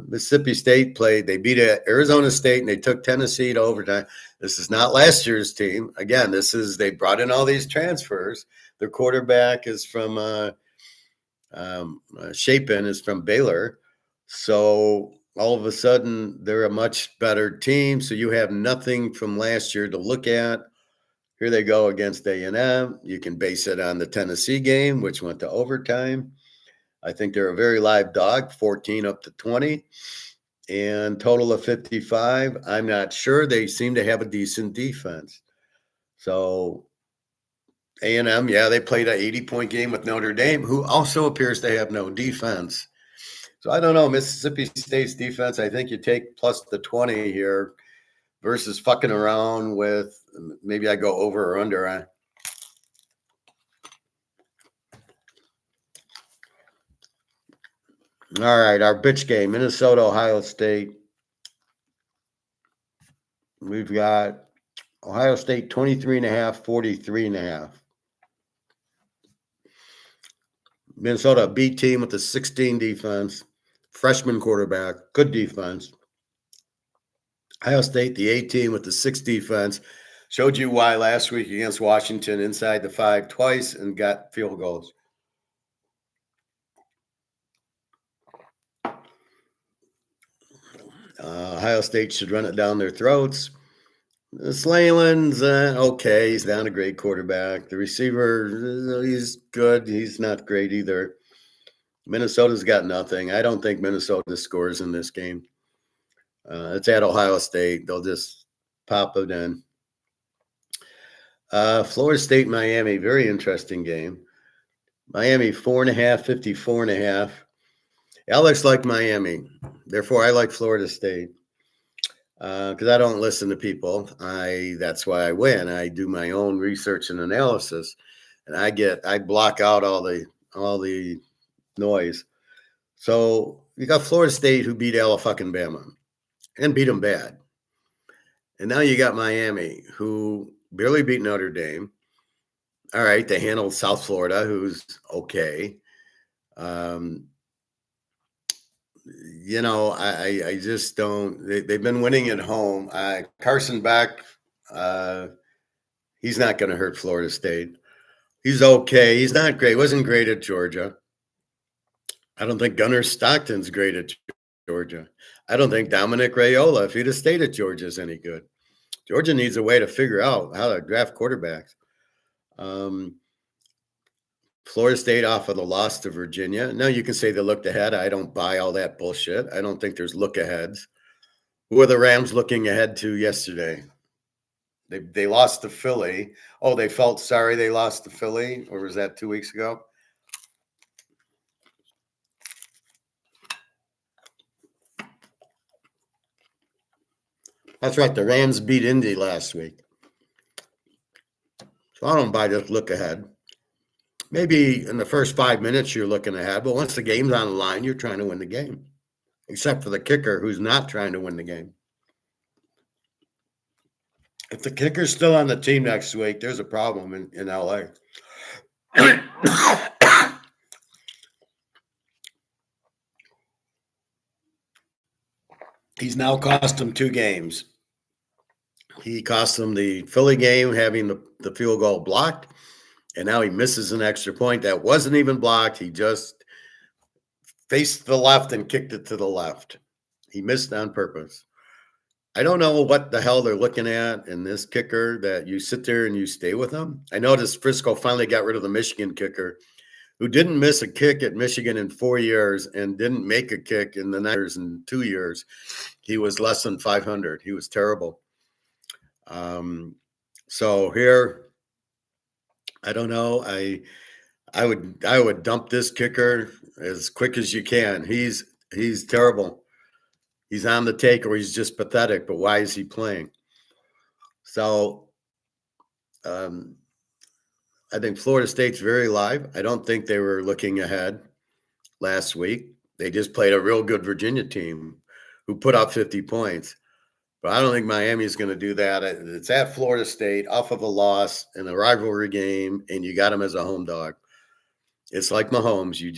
Mississippi State they beat Arizona State, and they took Tennessee to overtime. This is not last year's team. Again, they brought in all these transfers. Their quarterback is from Chapin is from Baylor. So all of a sudden, they're a much better team. So you have nothing from last year to look at. Here they go against A&M. You can base it on the Tennessee game, which went to overtime. I think they're a very live dog, 14 up to 20, and total of 55. I'm not sure. They seem to have a decent defense. So A&M, yeah, they played an 80-point game with Notre Dame, who also appears to have no defense. So I don't know. Mississippi State's defense, I think you take plus the 20 here versus fucking around with, maybe I go over or under. All right, our bitch game, Minnesota, Ohio State. We've got Ohio State 23.5, 43.5. Minnesota, a B team with a 16 defense, freshman quarterback, good defense. Ohio State, the A team with the 6 defense. Showed you why last week against Washington inside the 5 twice and got field goals. Ohio State should run it down their throats. Slayland's okay. He's not a great quarterback. The receiver, he's good. He's not great either. Minnesota's got nothing. I don't think Minnesota scores in this game. It's at Ohio State. They'll just pop it in. Florida State, Miami, very interesting game. Miami 4.5, 54.5. Alex liked Miami. Therefore, I like Florida State because I don't listen to people. That's why I win. I do my own research and analysis, and I block out all the noise. So you got Florida State who beat Alabama and beat them bad, and now you got Miami who barely beat Notre Dame. All right, they handled South Florida, who's okay. I just don't. They've been winning at home. Carson Beck, he's not going to hurt Florida State. He's okay. He's not great. Wasn't great at Georgia. I don't think Gunnar Stockton's great at Georgia. I don't think Dominic Raiola, if he'd have stayed at Georgia, is any good. Georgia needs a way to figure out how to draft quarterbacks. Florida State off of the loss to Virginia. Now you can say they looked ahead. I don't buy all that bullshit. I don't think there's look aheads. Who are the Rams looking ahead to yesterday? They lost to Philly. Oh, they felt sorry they lost to Philly, or was that 2 weeks ago? That's right. The Rams beat Indy last week. So I don't buy this look ahead. Maybe in the first 5 minutes you're looking ahead, but once the game's on the line, you're trying to win the game. except for the kicker who's not trying to win the game. If the kicker's still on the team next week, there's a problem in LA. He's now cost him 2 games. He cost him the Philly game having the field goal blocked, and now he misses an extra point that wasn't even blocked. He just faced the left and kicked it to the left. He missed on purpose. I don't know what the hell they're looking at in this kicker that you sit there and you stay with him. I noticed Frisco finally got rid of the Michigan kicker who didn't miss a kick at Michigan in 4 years and didn't make a kick in the 9 years in 2 years. He was less than 500. He was terrible. So here, I don't know. I would dump this kicker as quick as you can. He's terrible. He's on the take or he's just pathetic, but why is he playing? So I think Florida State's very live. I don't think they were looking ahead last week. They just played a real good Virginia team who put up 50 points. But I don't think Miami is going to do that. It's at Florida State off of a loss in a rivalry game, and you got them as a home dog. It's like Mahomes. You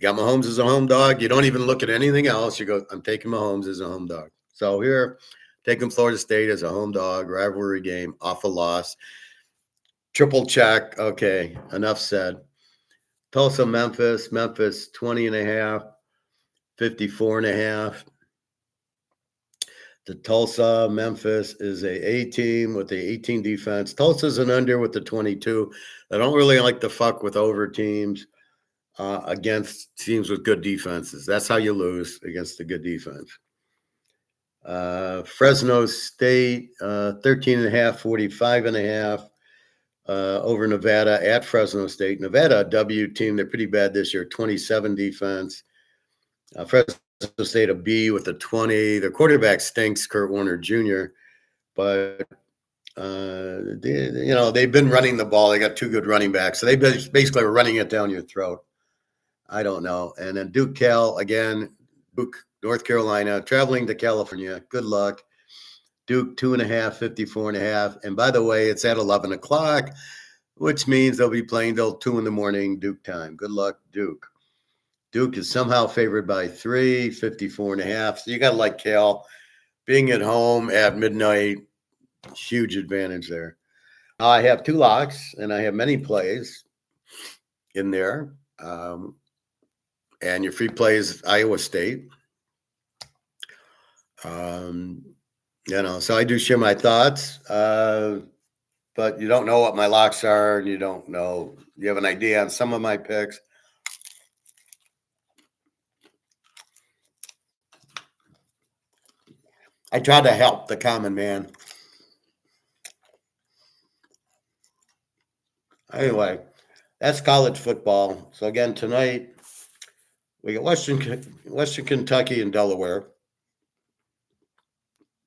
got Mahomes as a home dog. You don't even look at anything else. You go, I'm taking Mahomes as a home dog. So here, taking Florida State as a home dog, rivalry game, off a loss. Triple check. Okay, enough said. Tulsa, Memphis, 20.5, 54.5. The Tulsa, Memphis is a team with the 18 defense. Tulsa's an under with the 22. I don't really like to fuck with over teams against teams with good defenses. That's how you lose against the good defense. Fresno State, 13.5, 45.5 over Nevada at Fresno State. Nevada, a W team. They're pretty bad this year, 27 defense. Fresno State a B with a 20. The quarterback stinks, Kurt Warner Jr., but they've been running the ball. They got 2 good running backs, so they basically are running it down your throat. I don't know. And then Duke Cal again. Duke, North Carolina, traveling to California. Good luck. Duke 2.5, 54.5. And by the way, it's at 11 o'clock, which means they'll be playing till 2 a.m. Duke time. Good luck, Duke. Duke is somehow favored by 3, 54.5. So you got to like Cal being at home at midnight. Huge advantage there. Now I have 2 locks and I have many plays in there. And your free play is Iowa State. So I do share my thoughts. But you don't know what my locks are, and you don't know. You have an idea on some of my picks. I try to help the common man. Anyway, that's college football. So again, tonight we got Western Kentucky and Delaware.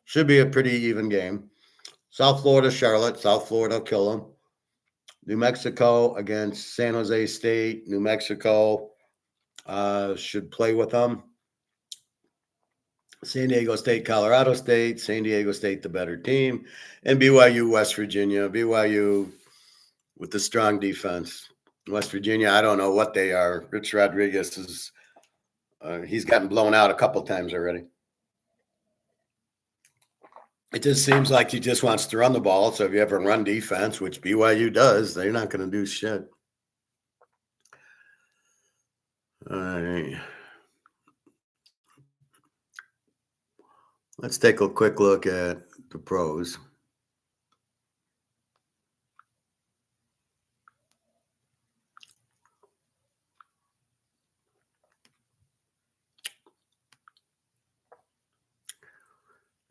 Should be a pretty even game. South Florida, Charlotte. South Florida, kill them. New Mexico against San Jose State. New Mexico should play with them. San Diego State, Colorado State. San Diego State, the better team. And BYU, West Virginia. BYU with the strong defense. West Virginia, I don't know what they are. Rich Rodriguez is he's gotten blown out a couple times already. It just seems like he just wants to run the ball. So if you ever run defense, which BYU does, they're not going to do shit. All right. Let's take a quick look at the pros.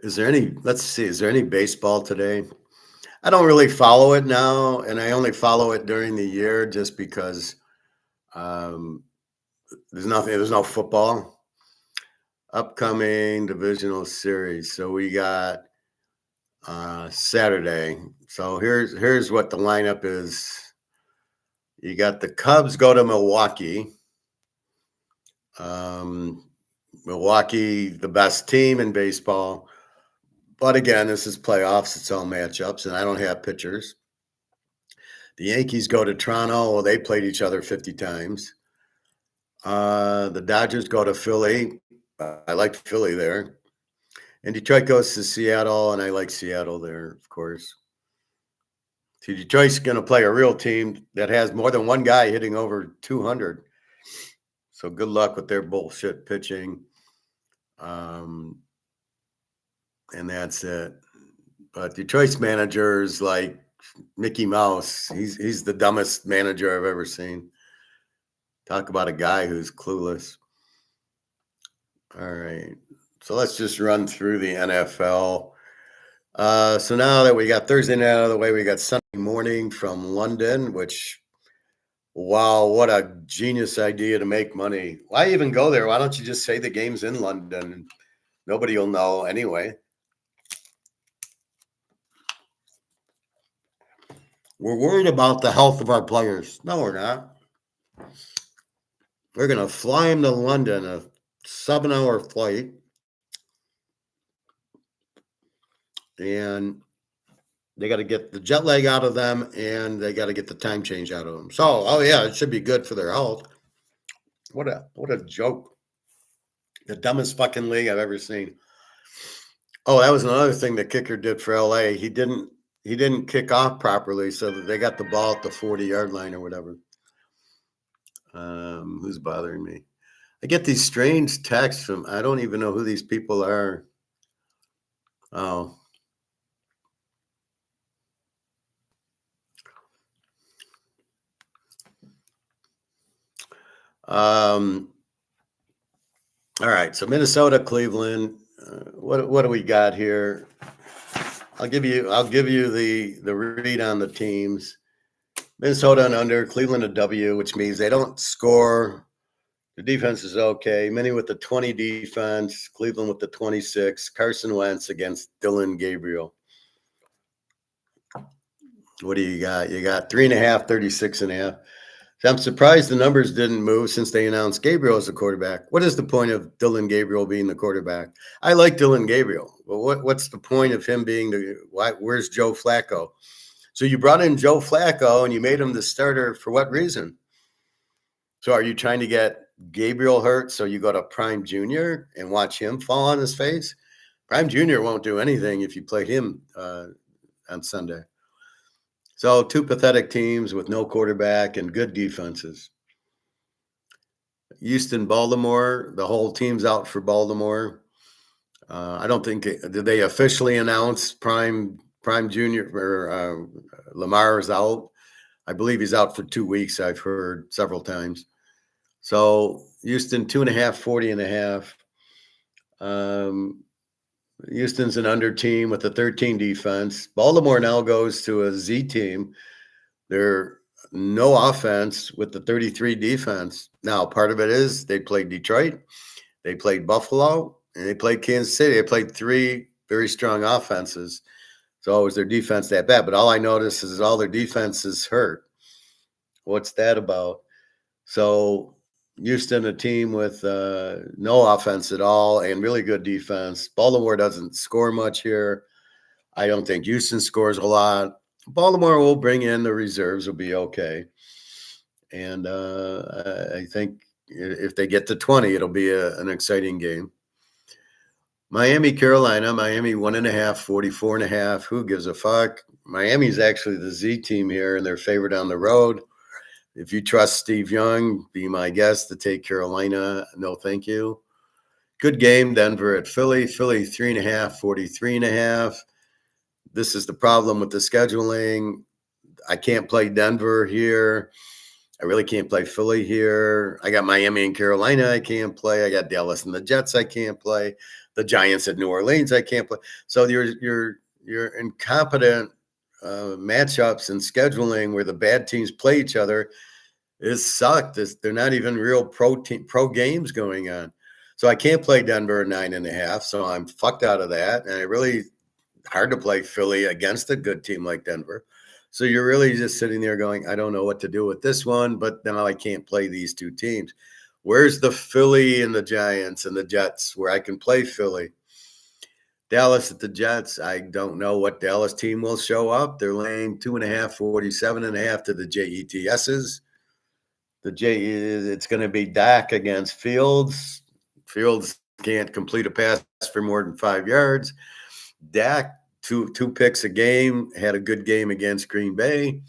Is there any baseball today? I don't really follow it now, and I only follow it during the year just because there's no football. Upcoming divisional series. So we got Saturday. So here's what the lineup is. You got the Cubs go to Milwaukee. Milwaukee, the best team in baseball. But again, this is playoffs. It's all matchups, and I don't have pitchers. The Yankees go to Toronto. Well, they played each other 50 times. The Dodgers go to Philly. I like Philly there. And Detroit goes to Seattle, and I like Seattle there, of course. See, Detroit's going to play a real team that has more than one guy hitting over 200. So good luck with their bullshit pitching. And that's it. But Detroit's manager is like Mickey Mouse. He's the dumbest manager I've ever seen. Talk about a guy who's clueless. All right. So let's just run through the NFL. So now that we got Thursday night out of the way, we got Sunday morning from London, which, wow, what a genius idea to make money. Why even go there? Why don't you just say the game's in London? Nobody will know anyway. We're worried about the health of our players. No, we're not. We're going to fly them to London, a 7-hour flight. And they got to get the jet lag out of them, and they got to get the time change out of them. So, oh yeah, it should be good for their health. What a joke. The dumbest fucking league I've ever seen. Oh, that was another thing the kicker did for LA. He didn't kick off properly, so that they got the ball at the 40-yard line or whatever. Who's bothering me? I get these strange texts from, I don't even know who these people are. Oh. All right, so Minnesota, Cleveland. What do we got here? I'll give you the read on the teams. Minnesota and under, Cleveland a W, which means they don't score. The defense is okay. Many with the 20 defense, Cleveland with the 26. Carson Wentz against Dylan Gabriel. What do you got? You got 3.5, 36.5. So I'm surprised the numbers didn't move since they announced Gabriel as the quarterback. What is the point of Dylan Gabriel being the quarterback? I like Dylan Gabriel, but what's the point of him being where's Joe Flacco? So you brought in Joe Flacco and you made him the starter for what reason? So are you trying to get Gabriel hurt so you go to Prime Jr. and watch him fall on his face? Prime Jr. won't do anything if you played him on Sunday. So two pathetic teams with no quarterback and good defenses. Houston, Baltimore, the whole team's out for Baltimore. I don't think did they officially announce Prime Jr. or Lamar is out. I believe he's out for 2 weeks. I've heard several times. So Houston 2.5, 40.5. Houston's an under team with a 13 defense. Baltimore now goes to a Z team. They're no offense with the 33 defense. Now, part of it is they played Detroit, they played Buffalo, and they played Kansas City. They played 3 very strong offenses. So is their defense that bad? But all I notice is all their defense is hurt. What's that about? So Houston, a team with no offense at all and really good defense. Baltimore doesn't score much here. I don't think Houston scores a lot. Baltimore will bring in the reserves, will be okay. And I think if they get to 20, it'll be an exciting game. Miami, Carolina, Miami 1.5, 44.5. Who gives a fuck? Miami's actually the Z team here, and they're favored on the road. If you trust Steve Young, be my guest to take Carolina. No, thank you. Good game, Denver at Philly. Philly 3.5, 43.5. This is the problem with the scheduling. I can't play Denver here. I really can't play Philly here. I got Miami and Carolina I can't play. I got Dallas and the Jets I can't play. The Giants at New Orleans I can't play. So you're incompetent matchups and scheduling where the bad teams play each other is sucked. They're not even real pro games going on. So I can't play Denver at 9.5. So I'm fucked out of that. And it really hard to play Philly against a good team like Denver. So you're really just sitting there going, I don't know what to do with this one, but now I can't play these two teams. Where's the Philly and the Giants and the Jets where I can play Philly? Dallas at the Jets. I don't know what Dallas team will show up. They're laying 2.5, 47.5 to the JETSs. It's going to be Dak against Fields. Fields can't complete a pass for more than 5 yards. Dak, two picks a game, had a good game against Green Bay.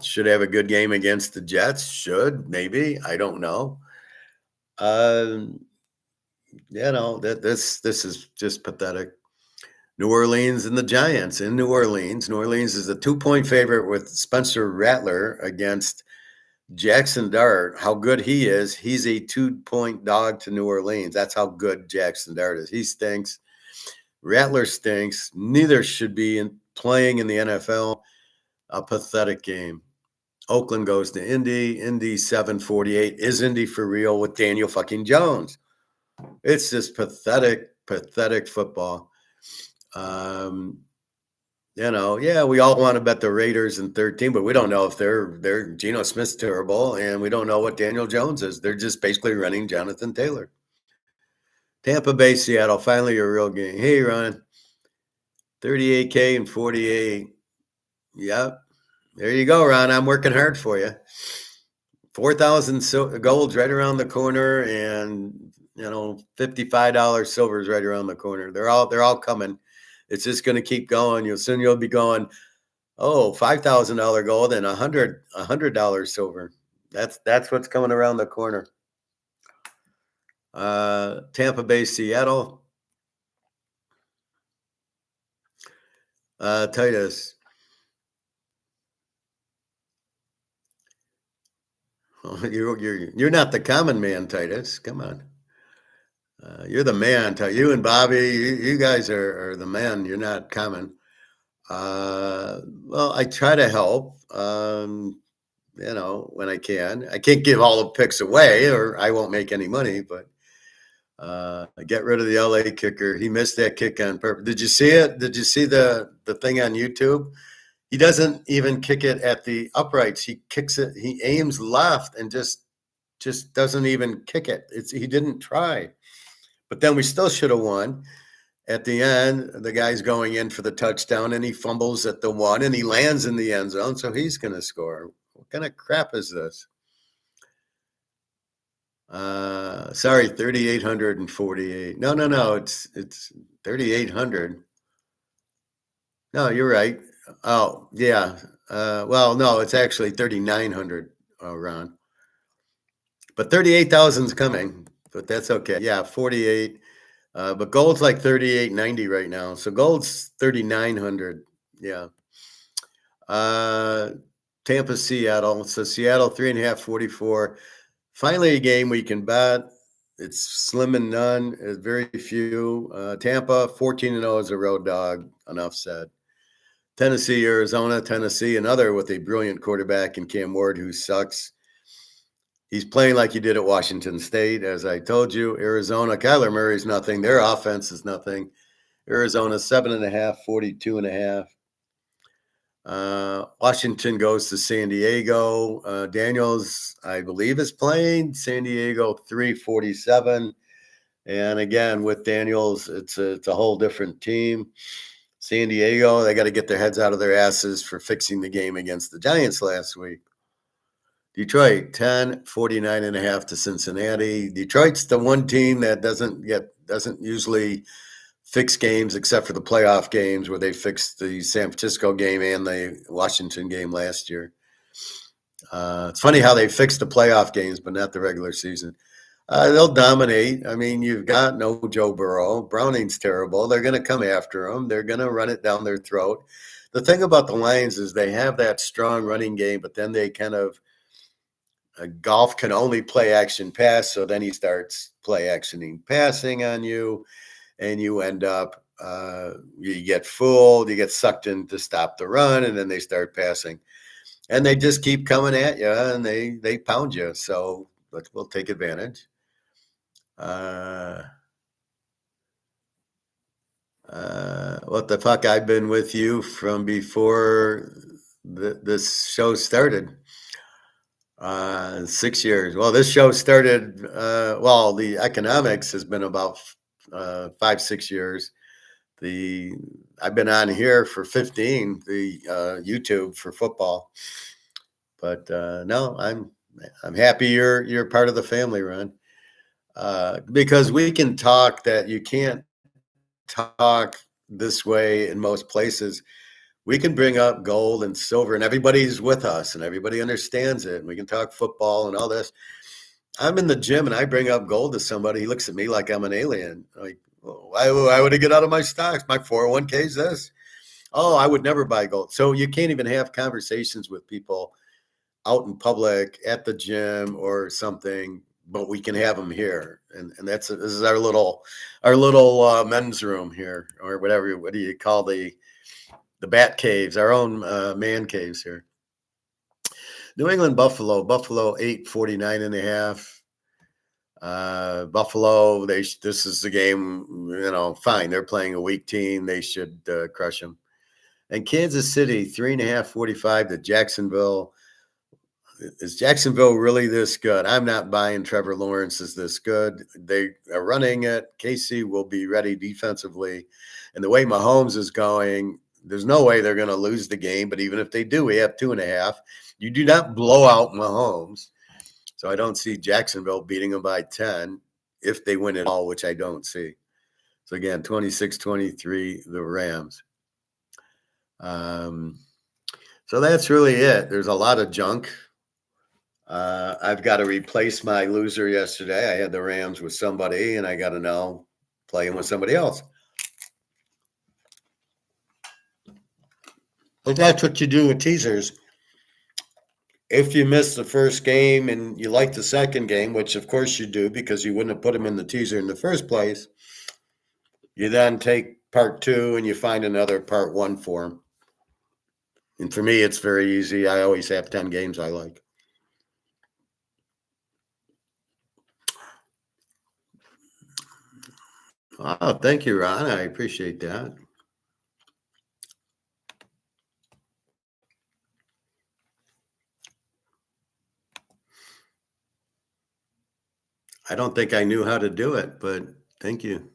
Should have a good game against the Jets. Should, maybe. I don't know. This is just pathetic. New Orleans and the Giants in New Orleans. New Orleans is a 2-point favorite with Spencer Rattler against Jackson Dart. How good he is. He's a 2-point dog to New Orleans. That's how good Jackson Dart is. He stinks. Rattler stinks. Neither should be playing in the NFL. A pathetic game. Oakland goes to Indy. Indy 748. Is Indy for real with Daniel fucking Jones? It's just pathetic football. We all want to bet the Raiders in 13, but we don't know if they're Geno Smith's terrible, and we don't know what Daniel Jones is. They're just basically running Jonathan Taylor. Tampa Bay, Seattle, finally a real game. Hey, Ron, 38K and 48. Yep. There you go, Ron. I'm working hard for you. 4,000 gold's right around the corner, and $55 silver's right around the corner. They're all coming. It's just going to keep going. You'll be going, $5,000 gold and $100 silver. That's what's coming around the corner. Tampa Bay, Seattle. Titus. You're not the common man, Titus. Come on. You're the man. You and Bobby, you guys are the man. You're not common. Well, I try to help, when I can. I can't give all the picks away or I won't make any money, but get rid of the LA kicker. He missed that kick on purpose. Did you see it? Did you see the thing on YouTube? He doesn't even kick it at the uprights. He kicks it. He aims left and just doesn't even kick it. He didn't try. But then we still should have won. At the end, the guy's going in for the touchdown, and he fumbles at the 1, and he lands in the end zone, so he's going to score. What kind of crap is this? Sorry, 3,848. No, it's 3,800. No, you're right. Oh, yeah. No, it's actually 3,900, Ron. But 38,000 is coming, but that's okay. Yeah, 48. But gold's like 38.90 right now. So gold's 3,900. Yeah. Tampa, Seattle. So Seattle 3.5, 44. Finally, a game we can bet. It's slim and none. It's very few. Tampa 14-0 as a road dog. Enough said. Tennessee, Arizona. Tennessee, another with a brilliant quarterback in Cam Ward who sucks. He's playing like he did at Washington State, as I told you. Arizona, Kyler Murray's nothing. Their offense is nothing. Arizona, 7.5, 42.5. Washington goes to San Diego. Daniels, I believe, is playing. San Diego, 347. And again, with Daniels, it's a whole different team. San Diego, they got to get their heads out of their asses for fixing the game against the Giants last week. Detroit, 10, 49.5 to Cincinnati. Detroit's the one team that doesn't usually fix games except for the playoff games where they fixed the San Francisco game and the Washington game last year. It's funny how they fixed the playoff games, but not the regular season. They'll dominate. I mean, you've got no Joe Burrow. Browning's terrible. They're going to come after him. They're going to run it down their throat. The thing about the Lions is they have that strong running game, but then they kind of Golf can only play action pass, so then he starts play actioning passing on you, and you end up you get fooled, you get sucked in to stop the run, and then they start passing, and they just keep coming at you, and they pound you. So we'll take advantage. What the fuck? I've been with you from before this show started. 6 years. Well, this show started, well, the economics has been about 5, 6 years. The I've been on here for 15, the YouTube for football. But no, I'm happy you're part of the family, Ron. Because we can talk that you can't talk this way in most places. We can bring up gold and silver, and everybody's with us, and everybody understands it. And we can talk football and all this. I'm in the gym, and I bring up gold to somebody. He looks at me like I'm an alien. Like, why would I get out of my stocks? My 401k is this. Oh, I would never buy gold. So you can't even have conversations with people out in public at the gym or something, but we can have them here. And this is our little men's room here, or whatever. What do you call the bat caves? Our own man caves here. New England Buffalo 849.5. Buffalo, this is the game, fine. They're playing a weak team. They should crush them. And Kansas City 3.5, 45 to Jacksonville. Is Jacksonville really this good? I'm not buying Trevor Lawrence is this good. They are running it. KC will be ready defensively. And the way Mahomes is going, there's no way they're going to lose the game. But even if they do, we have 2.5. You do not blow out Mahomes. So I don't see Jacksonville beating them by 10 if they win it all, which I don't see. So again, 26-23, the Rams. So that's really it. There's a lot of junk. I've got to replace my loser yesterday. I had the Rams with somebody, and I got to now play them with somebody else. But that's what you do with teasers. If you miss the first game and you like the second game, which of course you do because you wouldn't have put them in the teaser in the first place, you then take part 2 and you find another part 1 for them. And for me, it's very easy. I always have 10 games I like. Oh, thank you, Ron. I appreciate that. I don't think I knew how to do it, but thank you.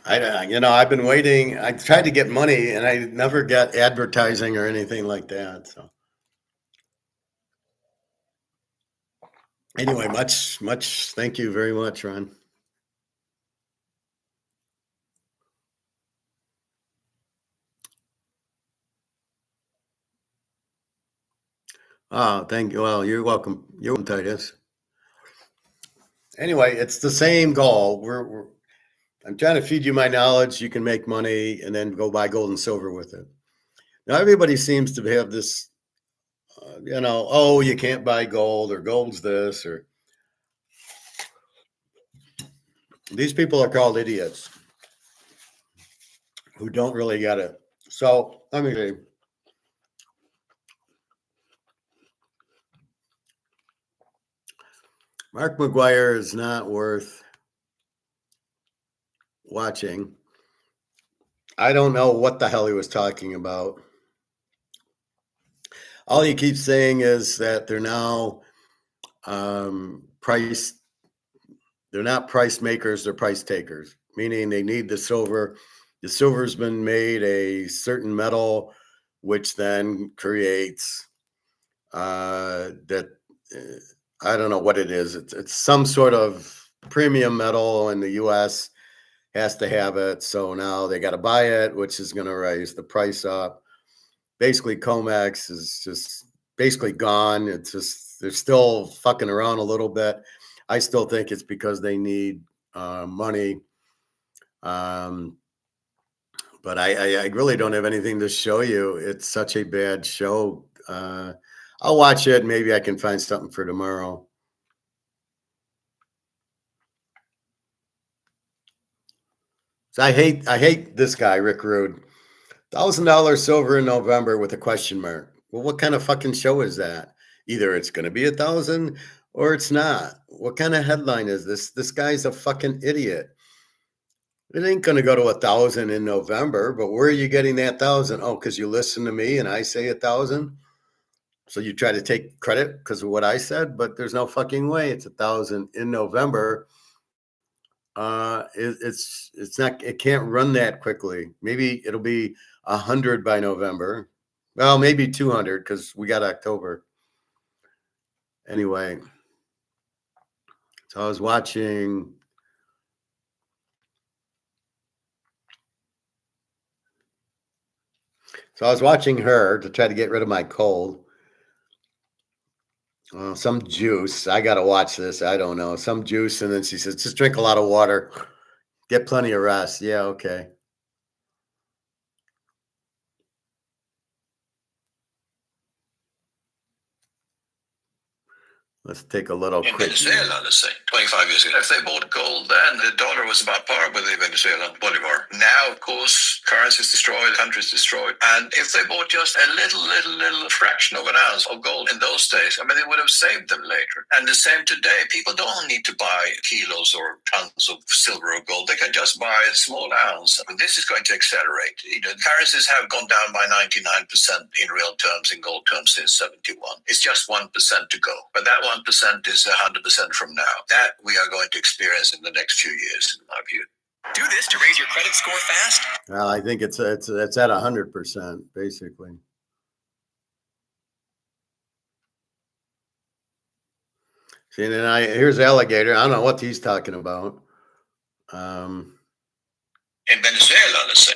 I've been waiting. I tried to get money, and I never got advertising or anything like that. So anyway, much thank you very much, Ron. Oh, thank you. Well, you're welcome. You're welcome, Titus. Anyway, it's the same goal. I'm trying to feed you my knowledge. You can make money and then go buy gold and silver with it. Now, everybody seems to have this, oh, you can't buy gold, or gold's this, or these people are called idiots who don't really get it. So let me see. Mark McGuire is not worth watching. I don't know what the hell he was talking about. All he keeps saying is that they're now price. They're not price makers; they're price takers. Meaning they need the silver. The silver's been made a certain metal, which then creates that. I don't know what it is. It's some sort of premium metal in the U.S. has to have it. So now they got to buy it, which is going to raise the price up. Basically, COMEX is just basically gone. It's just they're still fucking around a little bit. I still think it's because they need money. But I really don't have anything to show you. It's such a bad show. I'll watch it. Maybe I can find something for tomorrow. So I hate this guy, Rick Rude. $1,000 silver in November with a question mark. Well, what kind of fucking show is that? Either it's going to be 1,000 or it's not. What kind of headline is this? This guy's a fucking idiot. It ain't going to go to 1,000 in November, but where are you getting that 1,000? Oh, because you listen to me and I say 1,000. So you try to take credit because of what I said, but there's no fucking way it's 1,000 in November. It's not. It can't run that quickly. Maybe it'll be 100 by November. Well, maybe 200 because we got October. Anyway, so I was watching. So I was watching her to try to get rid of my cold. Some juice. I got to watch this. I don't know. Some juice. And then she says, just drink a lot of water. Get plenty of rest. Yeah, okay. Let's take a little in quick. Venezuela, let's say, 25 years ago. If they bought gold then, the dollar was about par with the Venezuelan bolivar. Now, of course, currency is destroyed, country is destroyed. And if they bought just a little fraction of an ounce of gold in those days, I mean, it would have saved them later. And the same today. People don't need to buy kilos or tons of silver or gold. They can just buy a small ounce. And this is going to accelerate. Currencies have gone down by 99% in real terms, in gold terms, since 71. It's just 1% to go. But that 1% is 100% from now. That we are going to experience in the next few years, in my view. Do this to raise your credit score fast? Well, I think it's at 100%, basically. See, and then here's Alligator. I don't know what he's talking about. In Venezuela, let's say.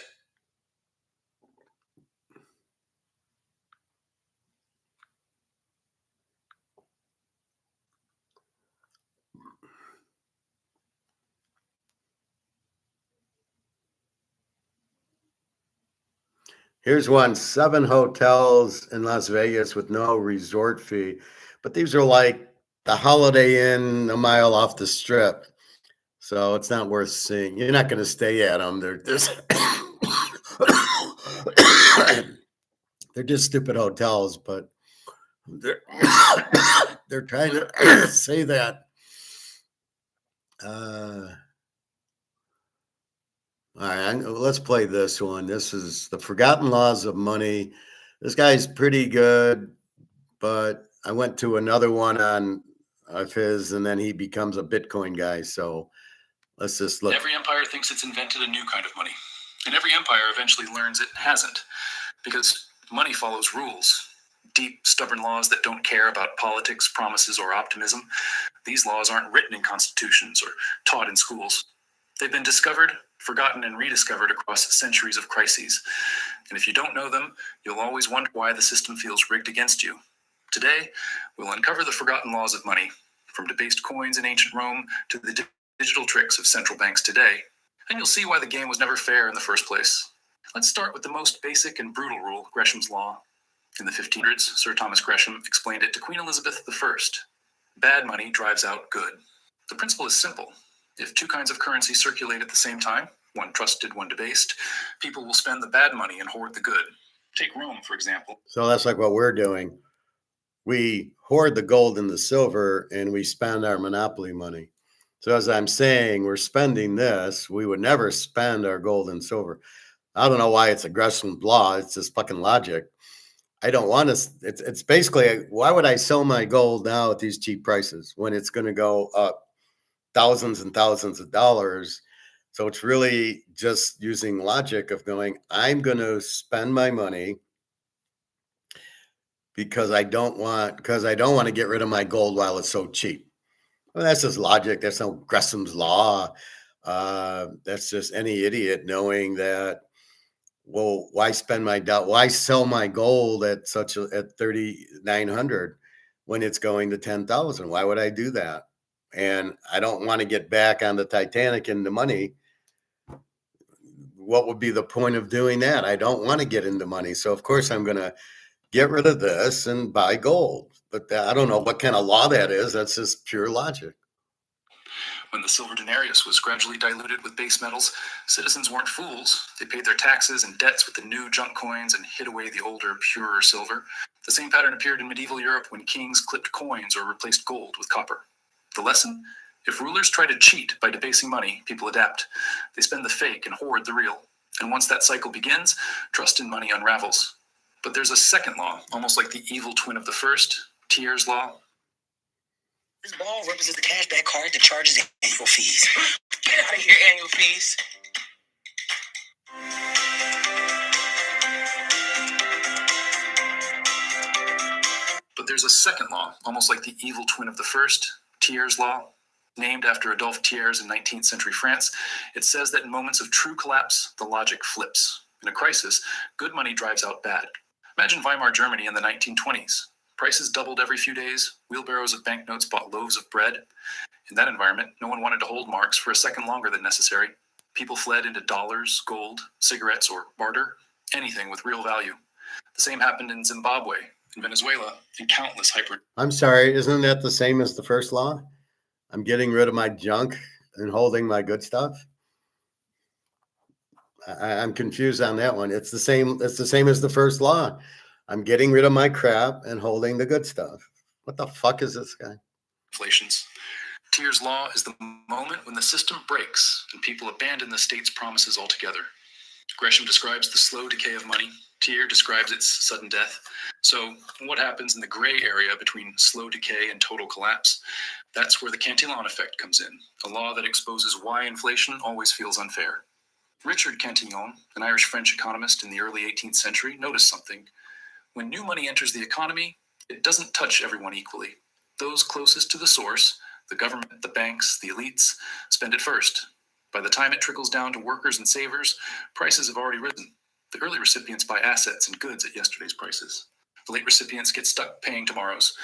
Here's one: 7 hotels in Las Vegas with no resort fee. But these are like the Holiday Inn a mile off the strip. So it's not worth seeing. You're not going to stay at them. They're just they're just stupid hotels, but they're they're trying to say that. All right, let's play this one. This is The Forgotten Laws of Money. This guy's pretty good, but I went to another one of his, and then he becomes a Bitcoin guy. So let's just look. Every empire thinks it's invented a new kind of money, and every empire eventually learns it hasn't, because money follows rules. Deep, stubborn laws that don't care about politics, promises, or optimism. These laws aren't written in constitutions or taught in schools. They've been discovered, forgotten, and rediscovered across centuries of crises. And if you don't know them, you'll always wonder why the system feels rigged against you. Today, we'll uncover the forgotten laws of money, from debased coins in ancient Rome to the digital tricks of central banks today. And you'll see why the game was never fair in the first place. Let's start with the most basic and brutal rule, Gresham's Law. In the 1500s, Sir Thomas Gresham explained it to Queen Elizabeth I. Bad money drives out good. The principle is simple. If 2 kinds of currency circulate at the same time, one trusted, one debased, people will spend the bad money and hoard the good. Take Rome, for example. So that's like what we're doing. We hoard the gold and the silver, and we spend our monopoly money. So as I'm saying, we're spending this. We would never spend our gold and silver. I don't know why it's a Gresham law. It's just fucking logic. I don't want to. It's basically, why would I sell my gold now at these cheap prices when it's going to go up thousands and thousands of dollars? So it's really just using logic of going, I'm going to spend my money because I don't want to get rid of my gold while it's so cheap. Well, that's just logic. That's no Gresham's law. That's just any idiot knowing that. Well, why sell my gold at 3,900 when it's going to 10,000? Why would I do that? And I don't want to get back on the Titanic into money. What would be the point of doing that? I don't want to get into money. So of course I'm going to get rid of this and buy gold. But I don't know what kind of law that is. That's just pure logic. When the silver denarius was gradually diluted with base metals, citizens weren't fools. They paid their taxes and debts with the new junk coins and hid away the older, purer silver. The same pattern appeared in medieval Europe when kings clipped coins or replaced gold with copper. The lesson? If rulers try to cheat by debasing money, people adapt. They spend the fake and hoard the real. And once that cycle begins, trust in money unravels. But there's a second law, almost like the evil twin of the first, Thiers' law. This ball represents the cashback card that charges annual fees. Get out of here, annual fees. But there's a second law, almost like the evil twin of the first, Thiers' law. Named after Adolphe Thiers in 19th century France, it says that in moments of true collapse, the logic flips. In a crisis, good money drives out bad. Imagine Weimar Germany in the 1920s. Prices doubled every few days. Wheelbarrows of banknotes bought loaves of bread. In that environment, no one wanted to hold marks for a second longer than necessary. People fled into dollars, gold, cigarettes, or barter, anything with real value. The same happened in Zimbabwe, in Venezuela, and countless hyper... I'm sorry, isn't that the same as the first law? I'm getting rid of my junk and holding my good stuff. I'm confused on that one. It's the same as the first law. I'm getting rid of my crap and holding the good stuff. What the fuck is this guy? Inflations. Thiers' law is the moment when the system breaks and people abandon the state's promises altogether. Gresham describes the slow decay of money. Thiers describes its sudden death. So what happens in the gray area between slow decay and total collapse? That's where the Cantillon effect comes in, a law that exposes why inflation always feels unfair. Richard Cantillon, an Irish-French economist in the early 18th century, noticed something. When new money enters the economy, it doesn't touch everyone equally. Those closest to the source, the government, the banks, the elites, spend it first. By the time it trickles down to workers and savers, prices have already risen. The early recipients buy assets and goods at yesterday's prices. The late recipients get stuck paying tomorrow's.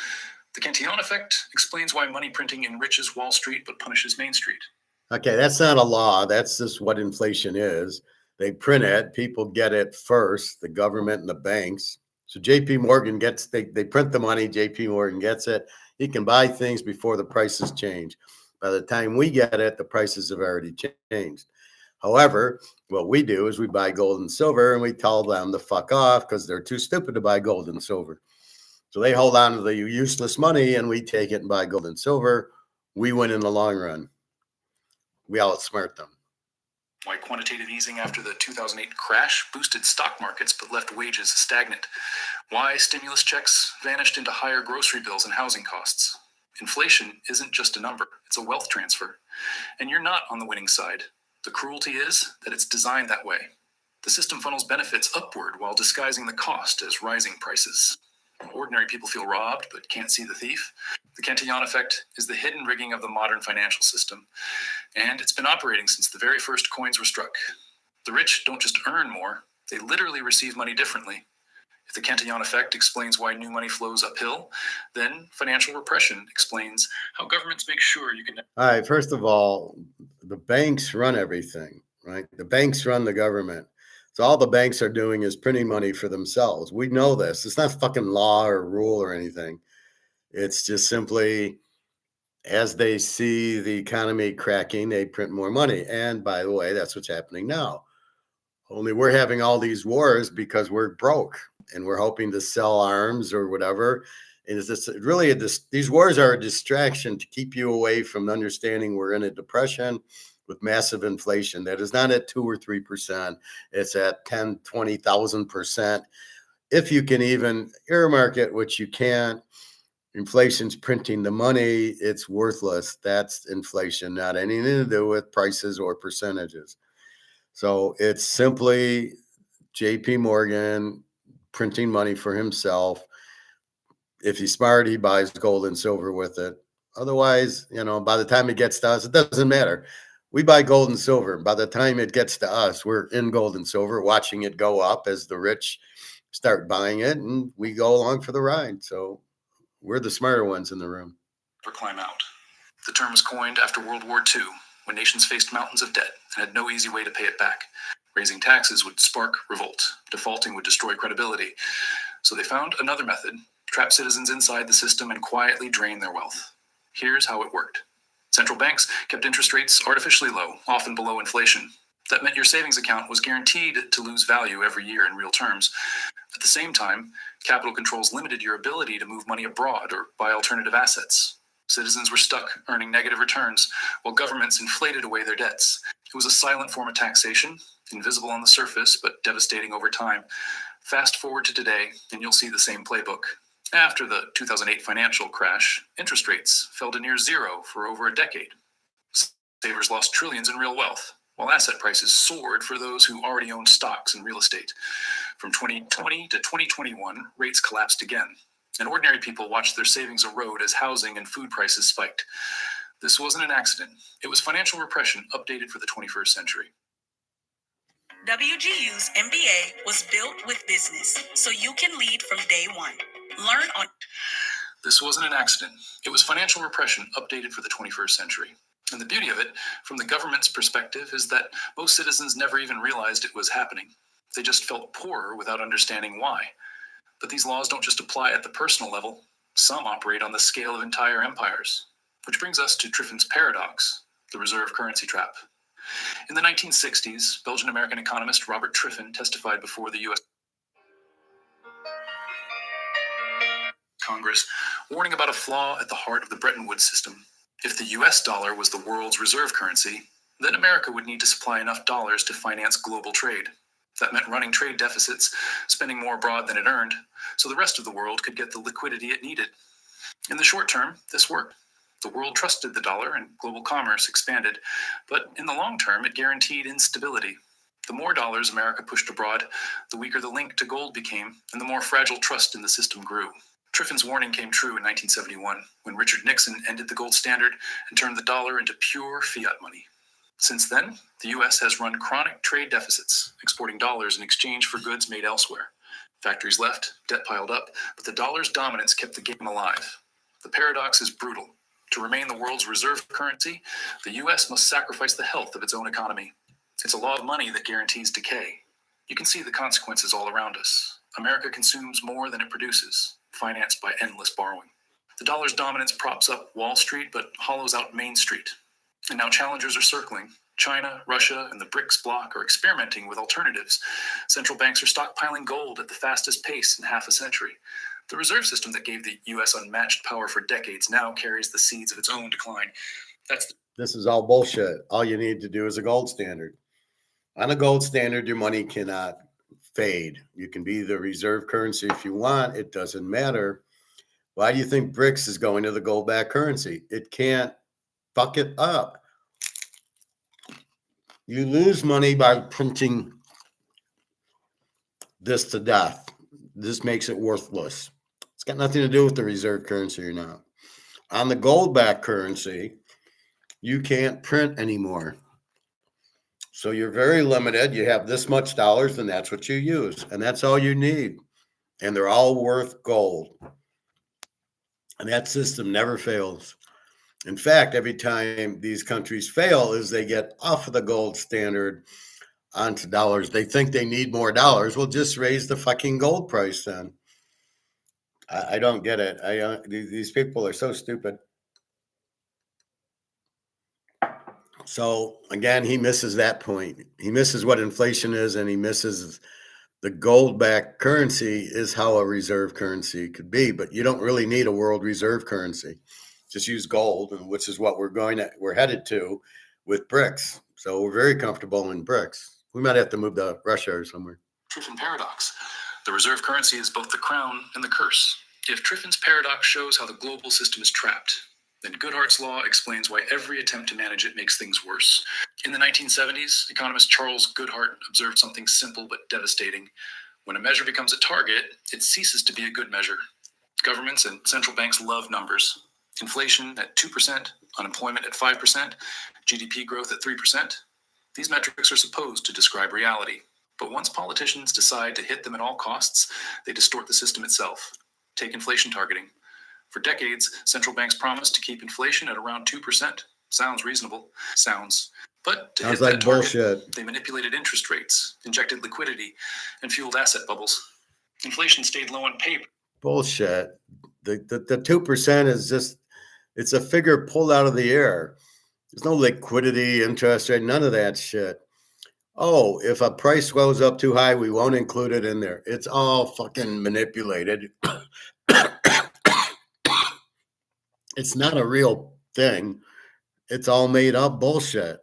The Cantillon effect explains why money printing enriches Wall Street but punishes Main Street. Okay, that's not a law. That's just what inflation is. They print it. People get it first, the government and the banks. So JP Morgan gets, they print the money. JP Morgan gets it. He can buy things before the prices change. By the time we get it, the prices have already changed. However, what we do is we buy gold and silver and we tell them to fuck off because they're too stupid to buy gold and silver. So they hold on to the useless money and we take it and buy gold and silver. We win in the long run. We outsmart them. Why quantitative easing after the 2008 crash boosted stock markets but left wages stagnant. Why stimulus checks vanished into higher grocery bills and housing costs. Inflation isn't just a number, it's a wealth transfer. And you're not on the winning side. The cruelty is that it's designed that way. The system funnels benefits upward while disguising the cost as rising prices. Ordinary people feel robbed but can't see the thief. The Cantillon effect is the hidden rigging of the modern financial system, and it's been operating since the very first coins were struck. The rich don't just earn more, they literally receive money differently. If the Cantillon effect explains why new money flows uphill, then financial repression explains how governments make sure you can... All right, first of all, the banks run everything, right? The banks run the government. So all the banks are doing is printing money for themselves. We know this. It's not fucking law or rule or anything. It's just simply as they see the economy cracking, they print more money. And by the way, that's what's happening now. Only we're having all these wars because we're broke and we're hoping to sell arms or whatever. And it's just really these wars are a distraction to keep you away from understanding we're in a depression with massive inflation that is not at 2 or 3%. It's at 10, 20,000%. If you can even earmark it, which you can't. Inflation's printing the money. It's worthless. That's inflation, not anything to do with prices or percentages. So it's simply JP Morgan printing money for himself. If he's smart, he buys gold and silver with it. Otherwise, by the time it gets to us, it doesn't matter. We buy gold and silver. By the time it gets to us, we're in gold and silver, watching it go up as the rich start buying it, and we go along for the ride. So we're the smarter ones in the room. ...or climb out. The term was coined after World War II, when nations faced mountains of debt and had no easy way to pay it back. Raising taxes would spark revolt. Defaulting would destroy credibility. So they found another method: trap citizens inside the system and quietly drain their wealth. Here's how it worked. Central banks kept interest rates artificially low, often below inflation. That meant your savings account was guaranteed to lose value every year in real terms. At the same time, capital controls limited your ability to move money abroad or buy alternative assets. Citizens were stuck earning negative returns while governments inflated away their debts. It was a silent form of taxation, invisible on the surface but devastating over time. Fast forward to today, and you'll see the same playbook. After the 2008 financial crash, interest rates fell to near zero for over a decade. Savers lost trillions in real wealth, while asset prices soared for those who already owned stocks and real estate. From 2020 to 2021, rates collapsed again, and ordinary people watched their savings erode as housing and food prices spiked. This wasn't an accident. It was financial repression updated for the 21st century. WGU's MBA was built with business, so you can lead from day one. Learn on. This wasn't an accident. It was financial repression updated for the 21st century. And the beauty of it, from the government's perspective, is that most citizens never even realized it was happening. They just felt poorer without understanding why. But these laws don't just apply at the personal level. Some operate on the scale of entire empires. Which brings us to Triffin's paradox, the reserve currency trap. In the 1960s, Belgian-American economist Robert Triffin testified before the U.S. Congress, warning about a flaw at the heart of the Bretton Woods system. If the U.S. dollar was the world's reserve currency, then America would need to supply enough dollars to finance global trade. That meant running trade deficits, spending more abroad than it earned, so the rest of the world could get the liquidity it needed. In the short term, this worked. The world trusted the dollar and global commerce expanded, but in the long term, it guaranteed instability. The more dollars America pushed abroad, the weaker the link to gold became, and the more fragile trust in the system grew. Triffin's warning came true in 1971, when Richard Nixon ended the gold standard and turned the dollar into pure fiat money. Since then, the U.S. has run chronic trade deficits, exporting dollars in exchange for goods made elsewhere. Factories left, debt piled up, but the dollar's dominance kept the game alive. The paradox is brutal. To remain the world's reserve currency, the U.S. must sacrifice the health of its own economy. It's a law of money that guarantees decay. You can see the consequences all around us. America consumes more than it produces, financed by endless borrowing. The dollar's dominance props up Wall Street, but hollows out Main Street. And now challengers are circling. China, Russia, and the BRICS bloc are experimenting with alternatives. Central banks are stockpiling gold at the fastest pace in half a century. The reserve system that gave the U.S. unmatched power for decades now carries the seeds of its own decline. This is all bullshit. All you need to do is a gold standard. On a gold standard, your money cannot fade. You can be the reserve currency if you want. It doesn't matter. Why do you think BRICS is going to the gold-backed currency? It can't fuck it up. You lose money by printing this to death. This makes it worthless. It's got nothing to do with the reserve currency or not. On the gold-backed currency, you can't print anymore. So you're very limited. You have this much dollars, and that's what you use. And that's all you need. And they're all worth gold. And that system never fails. In fact, every time these countries fail is they get off of the gold standard onto dollars. They think they need more dollars. Well, just raise the fucking gold price then. I don't get it. These people are so stupid. So again, he misses that point. He misses what inflation is, and he misses the gold-backed currency is how a reserve currency could be. But you don't really need a world reserve currency. Just use gold, which is what we're headed to with BRICS. So we're very comfortable in BRICS. We might have to move to Russia or somewhere. Triffin paradox. The reserve currency is both the crown and the curse. If Triffin's paradox shows how the global system is trapped, then Goodhart's law explains why every attempt to manage it makes things worse. In the 1970s, economist Charles Goodhart observed something simple but devastating. When a measure becomes a target, it ceases to be a good measure. Governments and central banks love numbers. Inflation at 2%, unemployment at 5%, GDP growth at 3%. These metrics are supposed to describe reality. But once politicians decide to hit them at all costs, they distort the system itself. Take inflation targeting. For decades, central banks promised to keep inflation at around 2%. Sounds reasonable. But to hit that target, bullshit. They manipulated interest rates, injected liquidity, and fueled asset bubbles. Inflation stayed low on paper. Bullshit. The 2% is just It's a figure pulled out of the air. There's no liquidity, interest rate, none of that shit. Oh, if a price goes up too high, we won't include it in there. It's all fucking manipulated. It's not a real thing. It's all made up bullshit.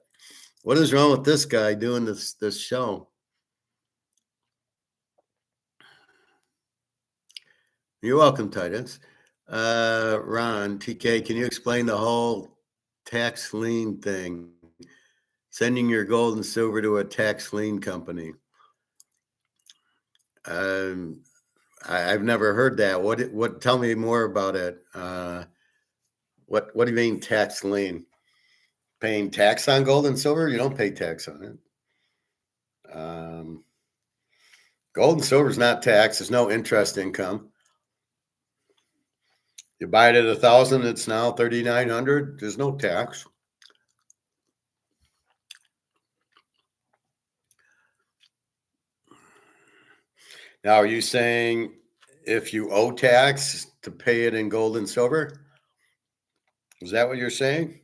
What is wrong with this guy doing this show? You're welcome, Titus. Ron, TK, can you explain the whole tax lien thing? Sending your gold and silver to a tax lien company. I've never heard that. What? Tell me more about it. What do you mean tax lien? Paying tax on gold and silver? You don't pay tax on it. Gold and silver is not taxed. There's no interest income. You buy it at 1,000, it's now 3,900. There's no tax. Now, are you saying if you owe tax to pay it in gold and silver? Is that what you're saying?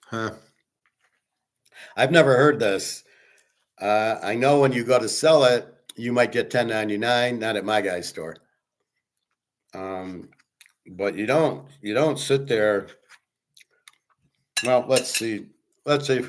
Huh. I've never heard this. I know when you go to sell it, you might get 1099, not at my guy's store. But you don't sit there. Well, let's see. Let's say